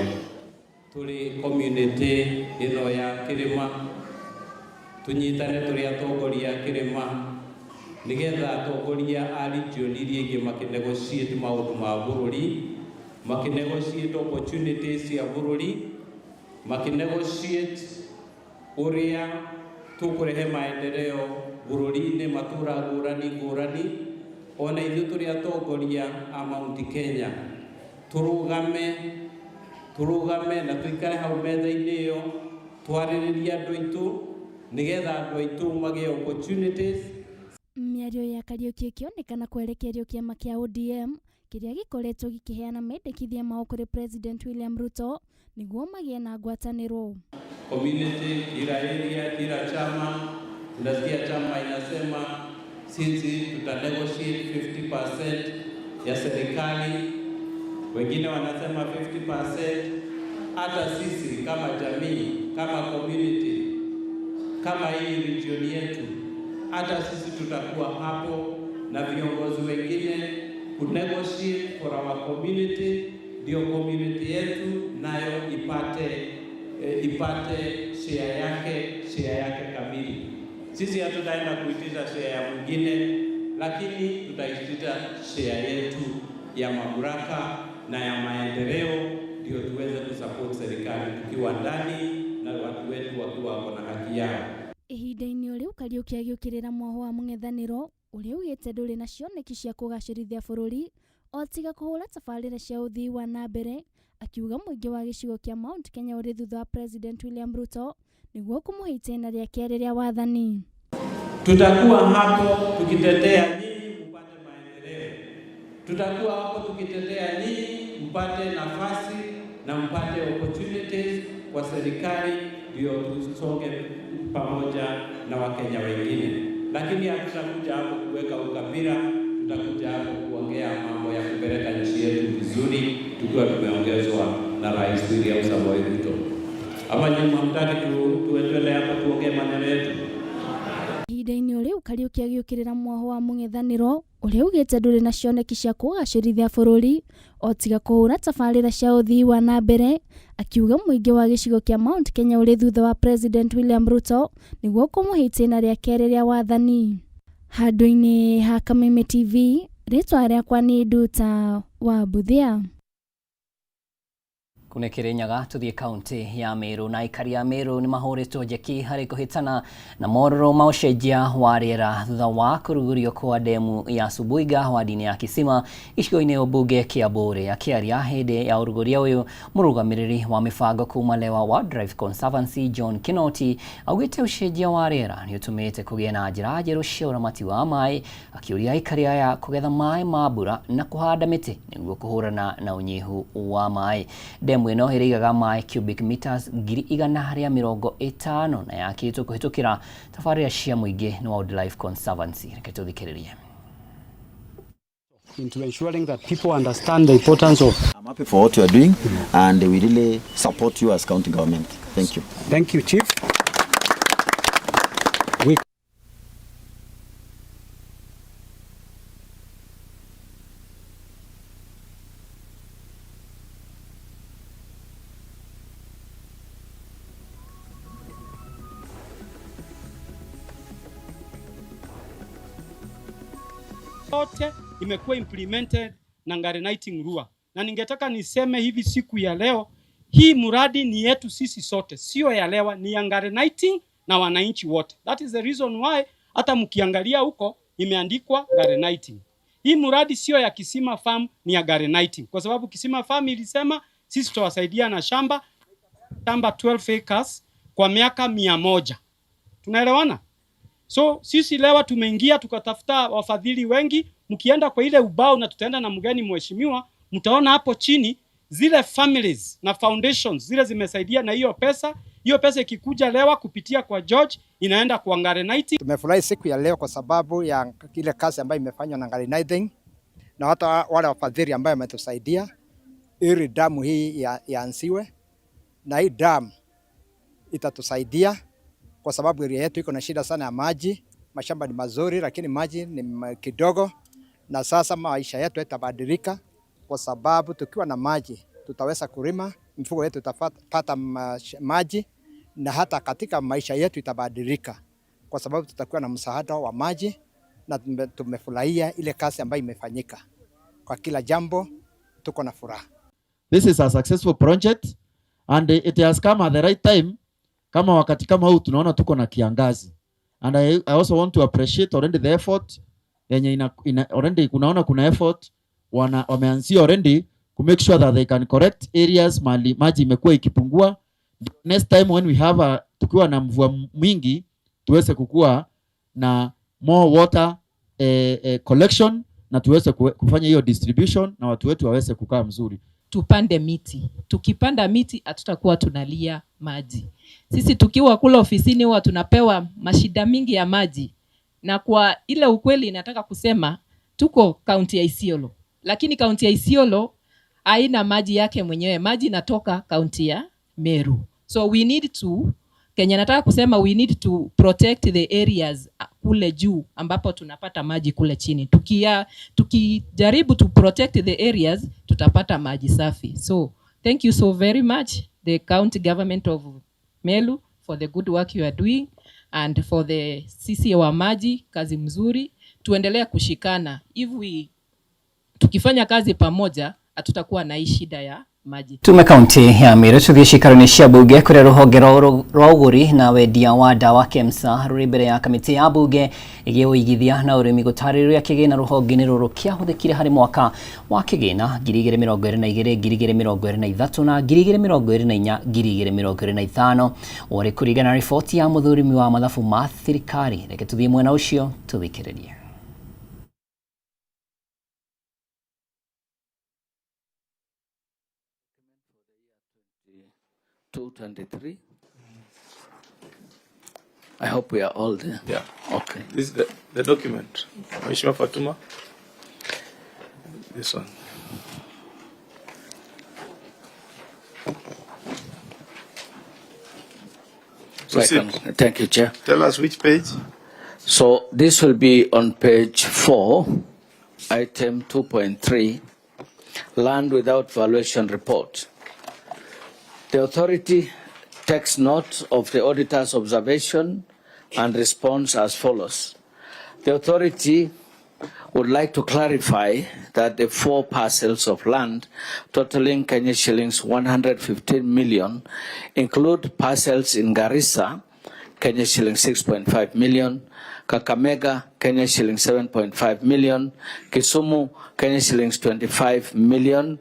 S16: tũrĩ community ĩno ya Kĩrĩma, tũnyitane tũrĩ atongoria a Kĩrĩma nĩgetha atongoria a region iria ingĩ makĩnegotiate maũndũ ma bũrũri, makĩnegotiate opportunities cia bũrũri, makĩnegotiate ũrĩa tũkũrehe maendeleo bũrũri-inĩ matũra ngũrani. Ona ithuĩ tũrĩ atongoria a Mount Kenya tũrũgame na tũikare hau metha-inĩ ĩyo twarĩrĩrie andũ aitũ nĩgetha andũ aitũ magĩe opportunities.
S15: Mĩario ya Kariuki ĩkĩonekana kwerekerio kĩama kĩa ODM kiria gikoretwo gikiheana mendekithia mao kuri President William Ruto niguo magie na ngwataniro.
S16: Community, kila area, kila chama, tunasikia chama inasema sisi tuta negotiate 50% ya serikali, wengine wanasema 50%. Hata sisi kama jamii, kama community, kama hii region yetu, hata sisi tutakuwa hapo na viongozi wengine ku negotiate for our community, ndio community yetu nayo ipate share yake kamili. Sisi hatutaenda kuitisha share ya mwingine, lakini tutaitisha share yetu ya mamlaka na ya maendeleo, ndio tuweze kusupport serikali tukiwa ndani na watu wetu wakiwa wako na haki yao.
S15: Ihinda-inĩ ũrĩu Kariuki agĩũkĩrĩra mwaho wa mũng'ethanĩro ũrĩa ugĩte ndũrĩ na cioneki cia kũgacĩrithia bũrũri o tiga kũhũra tabarĩra cia ũthii wa na mbere, akiuga mũingĩ wa gĩcigo kĩa Mount Kenya ũrĩ thutha wa President William Ruto nĩguo kũmũhe itĩna rĩa kerĩ rĩa wathani.
S16: Tutakuwa hapo tukitetea nyinyi mpate maendeleo. Tutakuwa hapo tukitetea nyinyi mpate nafasi na mpate opportunities kwa serikali, ndio tusonge pamoja na Wakenya wengine. Lakini hatutakuja hapo kuweka ukabila, tutakuja hapo kuongea mambo ya kupeleka nchi yetu vizuri, tukiwa tumeongezwa na Rais William Samoei Ruto. Ama nyinyi mtaki tuendelee hapo tuongee maneno yetu?
S15: Ihinda-inĩ ũrĩu Kariuki agĩũkĩrĩra mwaho wa mũng'ethanĩro ũrĩa ugĩte ndũrĩ na cioneki cia kũgacĩrithia bũrũri o tiga kũhũra tabarĩra cia ũthii wa na mbere, akiuga mũingĩ wa gĩcigo kĩa Mount Kenya ũrĩ thutha wa President William Ruto nĩguo kũmũhe itĩna rĩa kerĩ rĩa wathani. Handũ-inĩ ha Kameme TV, rĩtwa rĩakwa nĩ Nduta wa Buthia.
S3: Kuna Kirinyaga tuthie kaunti ya Meru, na aikari ya Meru ni mahũrĩtwo njeki harĩ kũhĩtana na mororo ma ũcenjia wa rĩera thutha wa kũrugurio kwa demu ya Subuiga wadi-inĩ ya Kisima gĩcigo-inĩ ũmbunge kĩa Mbũrĩ. Akĩaria hĩndĩ ya ũruguria ũyũ, mũrũgamĩrĩri wa mĩbango kuma Lewa Wildlife Conservancy John Kinoti augĩte ũcenjia wa rĩera nĩ ũtũmĩte kũgĩe na njĩra njerũ cia ũramati wa maĩ, akĩũria aikari aya kũgetha maĩ ma mbura na kũhanda mĩtĩ nĩguo kũhũrana na ũnyihu wa maĩ. Demu ĩno ĩrĩigaga maĩ cubic meters 150 na yakĩtwo kũhĩtũkĩra tabarĩra cia mũingĩ na Wildlife Conservancy. Reke tũthikĩrĩrie.
S17: Into ensuring that people understand the importance of...
S18: I'm happy for what you are doing and we really support you as county government. Thank you.
S17: Thank you, Chief. Yote imekuwa implemented na Gareniting Rua. Na ningetaka niseme hivi siku ya leo, hii muradi ni yetu sisi sote, sio ya Lewa, ni ya Gareniting na wananchi wote. That is the reason why hata mkiangalia huko imeandikwa Gareniting. Hii muradi sio ya Kisima Farm, ni ya Gareniting. Kwa sababu Kisima Farm ilisema sisi tutawasaidia na shamba 12 acres kwa miaka 100. Tunaelewana? So sisi Lewa tumeingia tukatafuta wafadhili wengi. Mkienda kwa ile ubao na tutaenda na mgeni mheshimiwa, mtaona hapo chini zile families na foundations zile zimesaidia na hiyo pesa. Hiyo pesa ikikuja Lewa kupitia kwa George inaenda kwa Gareniting.
S19: Tumefurahi siku ya leo kwa sababu ya ile kazi ambayo imefanywa na Gareniting na hata wale wafadhili ambao wametusaidia ili damu hii yaanziwe, na hii damu itatusaidia kwa sababu area yetu iko na shida sana ya maji. Mashamba ni mazuri lakini maji ni kidogo, na sasa maisha yetu yatabadilika kwa sababu tukiwa na maji tutaweza kulima, mifugo yetu itapata maji, na hata katika maisha yetu itabadilika kwa sababu tutakuwa na msaada wa maji, na tumefurahia ile kazi ambayo imefanyika. Kwa kila jambo tuko na furaha.
S20: This is a successful project and it has come at the right time. Kama wakati kama huu tunaona tuko na kiangazi, and I also want to appreciate already the effort yenye already kunaona kuna effort wameanzia already to make sure that they can correct areas mali maji imekuwa ikipungua. Next time when we have tukiwa na mvua mwingi tuweze kukua na more water collection na tuweze kufanya hiyo distribution na watu wetu waweze kukaa mzuri.
S1: Tupande miti. Tukipanda miti hatutakuwa tunalia maji. Sisi tukiwa kule ofisini huwa tunapewa mashida mingi ya maji. Na kwa ile ukweli nataka kusema tuko kaunti ya Isiolo. Lakini kaunti ya Isiolo haina maji yake mwenyewe. Maji inatoka kaunti ya Meru. So we need to Kenya nataka kusema we need to protect the areas kule juu ambapo tunapata maji kule chini. Tukijaribu to protect the areas tutapata maji safi. So thank you so very much the county government of Meru for the good work you are doing and for the sisi wa maji, kazi mzuri. Tuendelea kushikana. Tukifanya kazi pamoja hatutakuwa na shida ya maji.
S3: Tume kaunti ya Meru tuthie ciikaro-ini cia bunge kuria ruhonge rwa uguri na wendia wa dawa KEMSA ruri mbere ya kamiti ya bunge igie uigithia na urimi gutariria kigina ruhonge-ini ruru kiahuthikire hari mwaka wa kigina 2022 2023 na 2024 2025 uri kurigana riboti ya muthurimi wa mathabu ma thirikari. Reke tuthie mwena ucio tuthikiririe.
S2: 223. I hope we are all there.
S4: Yeah.
S2: Okay.
S4: This is the document. Mheshimiwa Fatuma. This one.
S2: Thank you, Chair.
S4: Tell us which page.
S2: So this will be on page 4, item 2.3, land without valuation report. The authority takes note of the auditor's observation and responds as follows. The authority would like to clarify that the 4 parcels of land totaling Kenya shillings 115 million include parcels in Garissa, Kenya shillings 6.5 million, Kakamega, Kenya shillings 7.5 million, Kisumu, Kenya shillings 25 million,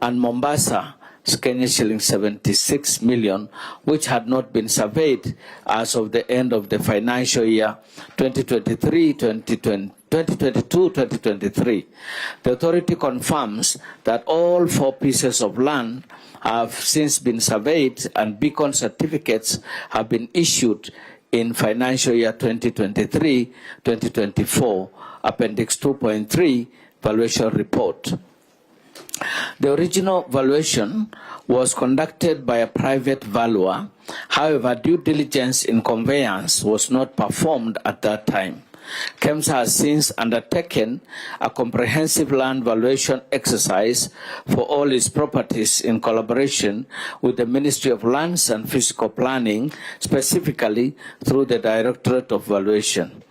S2: and Mombasa, Kenya shillings 76 million, which had not been surveyed as of the end of the financial year 2022-2023. The authority confirms that all 4 pieces of land have since been surveyed and beacon certificates have been issued in financial year 2023-2024, Appendix 2.3, Valuation Report. The original valuation was conducted by a private valuer. However, due diligence in conveyance was not performed at that time. KEMSA has since undertaken a comprehensive land valuation exercise for all its properties in collaboration with the Ministry of Lands and Physical Planning, specifically through the Directorate of Valuation.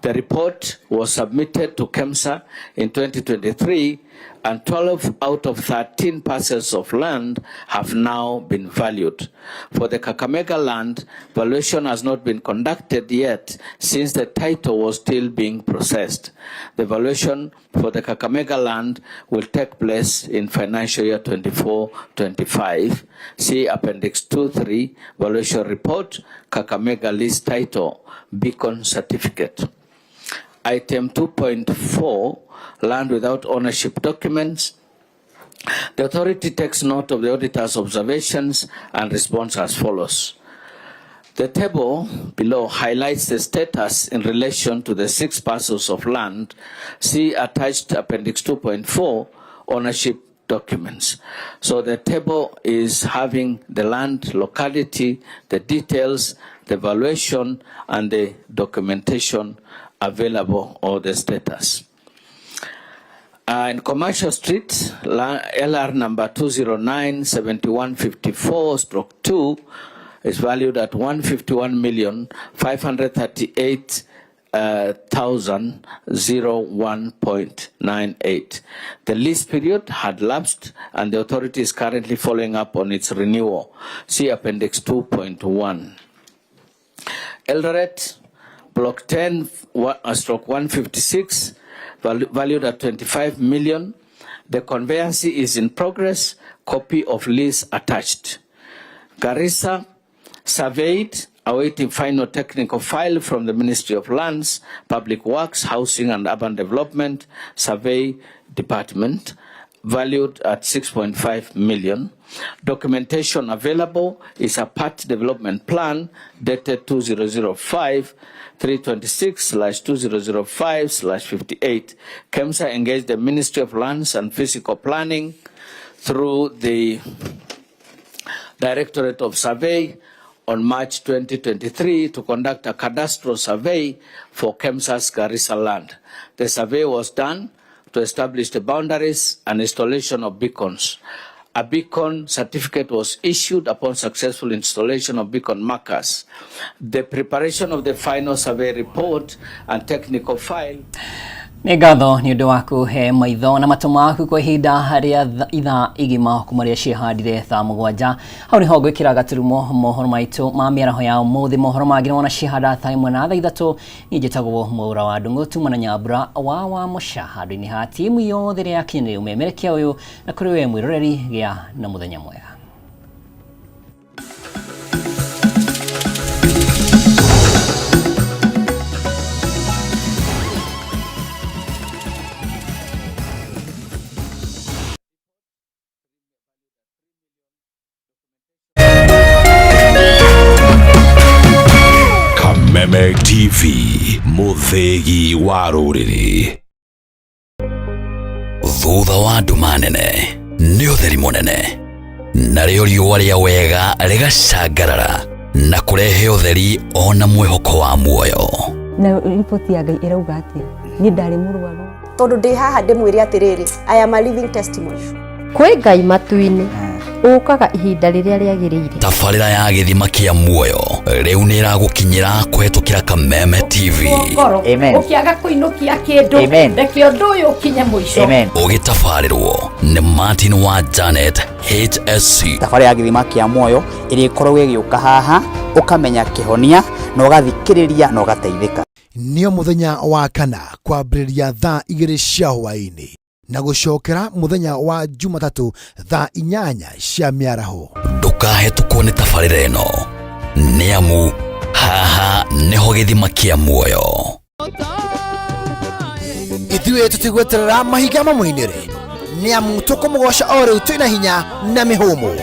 S2: The report was submitted to KEMSA in 2023, and 12 out of 13 parcels of land have now been valued. For the Kakamega land, valuation has not been conducted yet since the title was still being processed. The valuation for the Kakamega land will take place in financial year 24-25. See Appendix 2.3, Valuation Report, Kakamega List Title, Beacon Certificate. Item 2.4, land without ownership documents. The authority takes note of the auditor's observations and responds as follows. The table below highlights the status in relation to the 6 parcels of land. See attached Appendix 2.4, ownership documents. So the table is having the land locality, the details, the valuation, and the documentation available, or the status. In Commercial Street, LR number 209-7154/2 is valued at 151,538,001.98. The lease period had lapsed and the authority is currently following up on its renewal. See Appendix 2.1. Eldoret, Block 10/156, valued at 25 million. The conveyance is in progress. Copy of lease attached. Garissa, surveyed awaiting final technical file from the Ministry of Lands, Public Works, Housing and Urban Development Survey Department, valued at 6.5 million. Documentation available is a part development plan dated 2005-326/2005/58. KEMSA engaged the Ministry of Lands and Physical Planning through the Directorate of Survey on March 2023 to conduct a cadastral survey for KEMSA's Garissa land. The survey was done to establish the boundaries and installation of beacons. A beacon certificate was issued upon successful installation of beacon markers. The preparation of the final survey report and technical file.
S3: Ngatho ni undu wa kuhe maitho na matumaku kwa ihinda haria ithaa igima kumaria cihandire thaa 7 hau ni ho gwikira gaturumo mohoro maitu ma miaraho ya umuthi mohoro mangĩ wona cihanda thaa 1 na thaa 3 ni njĩtagwo Mwaura wa Ndung'u mana Nyambura wa Musha handũ-inĩ ha timu yothe ĩrĩa yakinyanĩria umemerekia ũyũ na kũrĩ we mwĩroreri gĩa na mũthenya mwega.
S5: Meme TV muthegi wa rũrĩrĩ. Thutha wa nduma nene nĩ ũtheri mũnene, narĩo riũa rĩa wega rĩgacangarara na kũrehe ũtheri ona mwĩhoko wa muoyo.
S21: Na ripoti ya Ngai ĩrauga atĩ nĩ ndarĩ mũrwaru
S22: tondũ ndĩ haha ndĩmwĩre atĩrĩrĩ, I am a living testimony.
S21: Kwĩ Ngai matu-inĩ ũkaga ihinda rĩrĩa rĩagĩrĩire.
S5: Tabarĩra ya gĩthima kĩa muoyo rĩu nĩ ĩragũkinyĩra kũhetũkĩra Kameme TV.
S21: Amen. Ũkĩaga kũinũkia kĩndũ reke ũndũ ũyũ ũkinye mũico.
S5: Ũgĩtabarĩrwo nĩ Martin wa Janet HSC.
S24: Tabarĩra ya gĩthima kĩa muoyo ĩrĩa ĩkoragwo ĩgĩũka haha ũkamenya kĩhonia na ũgathikĩrĩria na ũgateithĩka.
S25: Nĩo mũthenya wa kana kwambĩrĩria thaa 2 cia hwaĩ-inĩ na gũcokera mũthenya wa Jumatatũ thaa 8 cia mĩaraho.
S5: Ndũkahetũkwo nĩ tabarĩra ĩno nĩ amu haha nĩho gĩthima kĩa muoyo.
S25: Ithuĩ tũtigweterera mahiga mamũinĩre nĩ amu tũkũmũgoca o rĩu twĩna hinya na mĩhũmũ.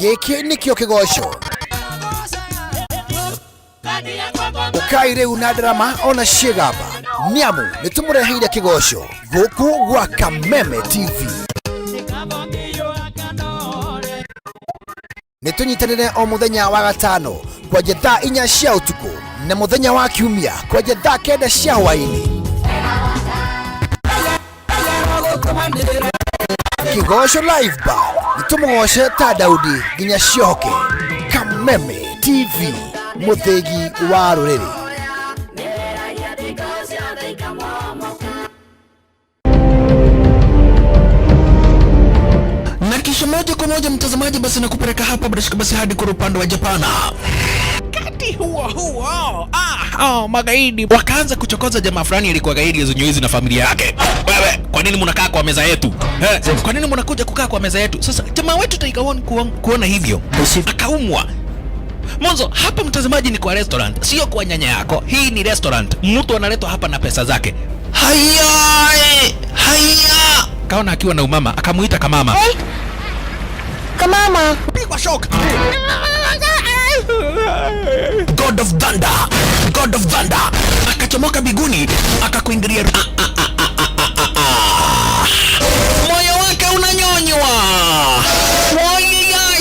S25: Gĩkĩ nĩkĩo kĩgoco ũkai rĩu na ndarama ona ciĩgamba nĩ amu nĩ tũmũreheire kĩgoco gũkũ gwa Kameme TV. Nĩ tũnyitanĩre o mũthenya wa gatano kwanjia thaa 4 cia ũtukũ na mũthenya wa kiumia kwanjia thaa 9 cia hwaĩ-inĩ. Kĩgoco live bar nĩ tũmũgoce ta Daudi nginya ciohoke. Kameme TV muthegi wa rũrĩrĩ.
S5: Na kisha moja kwa moja mtazamaji, basi nakupeleka hapa basi hadi kwa upande wa Japana. Kati huo magaidi wakaanza kuchokoza jamaa fulani alikuwa gaidi Zunyoizi na familia yake. Wewe, kwa nini mnakaa kwa meza yetu? Kwa nini mnakuja kukaa kwa meza yetu? Sasa jamaa wetu taikaona kuona hivyo akaumwa. Mwanzo hapa mtazamaji ni kwa restaurant, sio kwa nyanya yako. Hii ni restaurant. Mtu analetwa hapa na pesa zake. Haya! Kaona akiwa na umama, akamuita kamama.
S21: Kamama,
S5: pigwa shock. God of Thunder. Akachomoka biguni, akakuingilia. Moyo wake unanyonywa.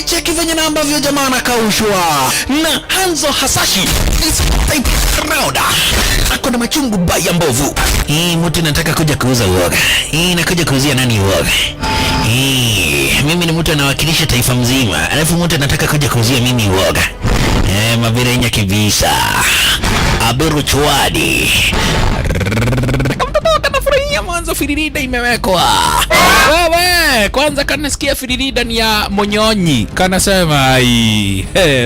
S5: Cheki venye na ambavyo jamaa anakaushwa na Hanzo Hasashi is proud. Ako na machungu baya mbovu. Mtu nataka kuja kuuza uoga. Nakuja kuuzia nani uoga? Mimi ni mtu anawakilisha taifa mzima. Alafu mtu anataka kuja kuuzia mimi uoga. Mabirenya kibisa. Abiru chwadi. Kanafurahia mwanzo firirida imewekwa. Wewe, kwanza kanasikia firirida ni ya Monyonyi. Kanasema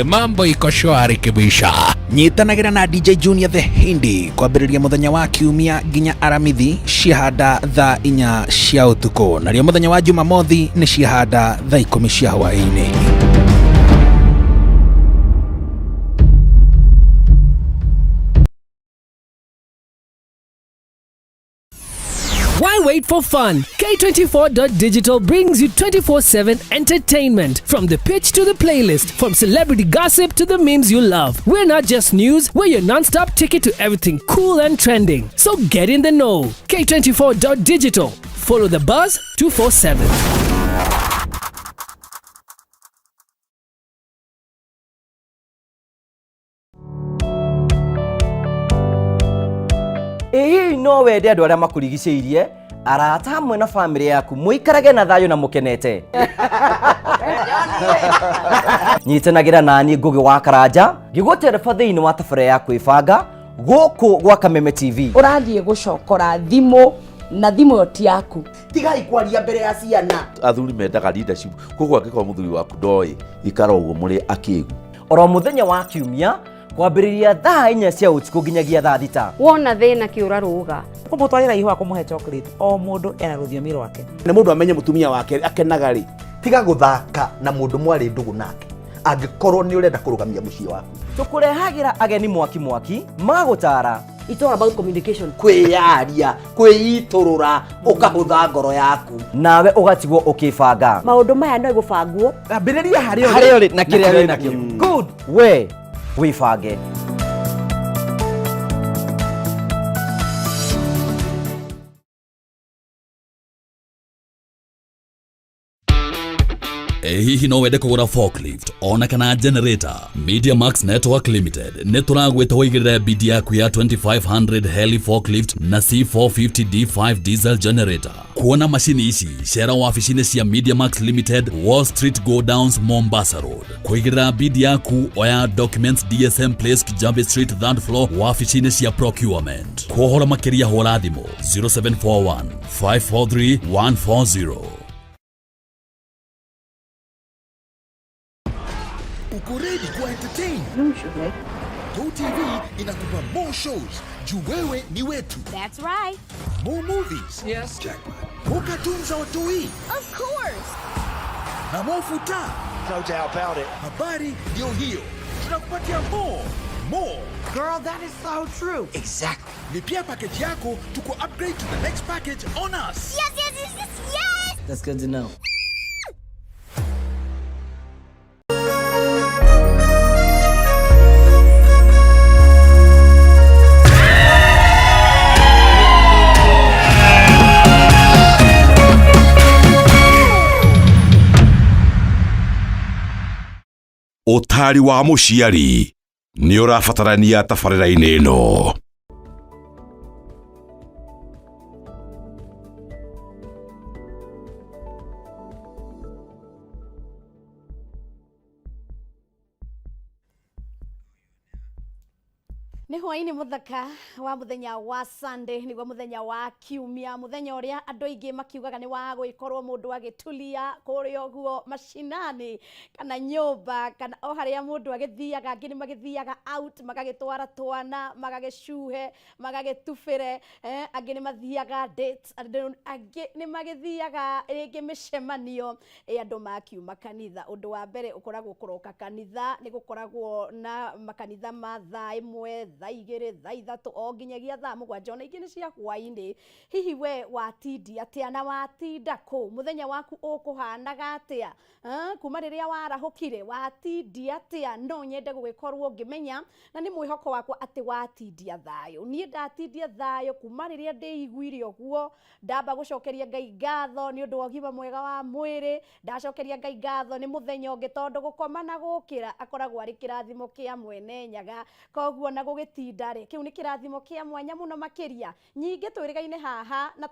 S5: mambo iko shwari kibisha. Nyitanagira na DJ Junior the Hindi kwambĩrĩria mũthenya wa kiumia nginya aramithi ciahanda thaa 4 cia ũtukũ. Nario mũthenya wa Jumamothi nĩ ciahanda thaa 10 cia hwaĩ-inĩ.
S6: wait for fun. K24.digital brings you 24/7 entertainment. From the pitch to the playlist, from celebrity gossip to the memes you love. We're not just news, we're your non-stop ticket to everything cool and trending. So get in the know. K24.digital. Follow the buzz 247.
S7: No wende andu aria makurigicĩirie arata hamwe na family yaku muikarage na thayo na mukenete nyitanagira nani ngugi wa karanja ngigutereba thiini wa tabara ya kwibanga guku gwa Kameme TV
S21: urathie gucokora thimu na thimu yoti yaku
S8: tigai kwaria mbere ya ciana athuri mendaga leadership koguo angĩkorwo muthuri waku ndoi ikara uguo muri akigu
S7: oro muthenya wa kiumia kwambĩrĩria thaa 4 cia ũtukũ nginyagia thaa 6
S10: wona thĩna kĩũra rũga
S23: kumutwarira ihwa kumuhe chocolate o mundu ena rũthiomi rwake
S8: nĩ mundu amenye mutumia wake akenaga ri tiga guthaka na mundu mwari ndugu nake angĩkorwo nĩ urenda kũrũgamia mũciĩ waku
S7: tukurehagira ageni mwaki magutara
S23: it's all about communication kwiyaria kwiiturura ukahutha ngoro yaku
S7: nawe ugatigwo ukibanga
S23: maundu maya no igubangwo
S7: ambĩrĩria harĩa uri na kĩrĩa wĩ nakĩo good we wibange
S26: hihi no wende kugura forklift ona kana generator. Media Max Network Limited neturagweta waigirira bid yaku ya 2500 heli forklift na C450 D5 diesel generator. Kuona mashini ici shera wabici-inĩ cia Media Max Limited, Wall Street Go Downs, Mombasa Road. Kuigirira bid yaku oya documents DSM Place, Kijabe Street, 3rd floor, wabici-inĩ cia procurement. Kuhora makiria hora thimo 0741 543 140.
S25: Uko ready kuwa entertain? GoTV inakupa more shows. Juu wewe ni wetu.
S27: That's right.
S25: More movies.
S27: Yes.
S25: Jackpot. More cartoons za watoi.
S27: Of course.
S25: Na more futa.
S27: No doubt about it.
S25: Habari ndio hiyo. Tunakupatia more. More.
S21: Girl, that is so true.
S25: Exactly. Lipia package yako tuko upgrade to the next package on us.
S27: Yes, yes, yes, yes, yes.
S7: That's good to know.
S28: Utari wa muciari ni urabatarania tabarĩra-inĩ ĩno.
S21: Ni hwaini muthaka wa muthenya wa Sunday niguo muthenya wa kiumia muthenya uria andu aingi makiugaga ni wa gwikorwo mundu agitulia kuria guo mashinani kana nyumba kana o haria mundu agithiaga angi ni magithiaga out magagitwara twana magagicuhe magagitubire angi ni mathiaga dates angi ni magithiaga ringi micemanio andu makiuma kanitha undu wa mbere ukoragwo kuroka kanitha ni gukoragwo na makanitha ma thaa imwe thaa igĩrĩ thaa ithatũ o nginyagia thaa mũgwanja ona ingĩ nĩ cia hwainĩ. Hihi we watindi atĩa na watinda kũ? Mũthenya waku ũkũhanaga atĩa? Kuma rĩrĩa warahũkire watindi atĩa? No nyende gũgĩkorwo ngĩmenya na nĩ mwĩhoko wakwa atĩ watindia thayũ. Niĩ ndatindia thayũ kuma rĩrĩa ndĩiguire ũguo, ndamba gũcokeria Ngai ngatho nĩ ũndũ wa ũgima mwega wa mwĩrĩ, ndacokeria Ngai ngatho nĩ mũthenya ũngĩ tondũ gũkoma na gũkĩra akoragwo arĩ kĩrathimo kĩa mwene Nyaga. Koguo na gũgĩtinda rĩ, kĩu nĩ kĩrathimo kĩa mwanya mũno makĩria. Nyingĩ twĩrĩgaine haha na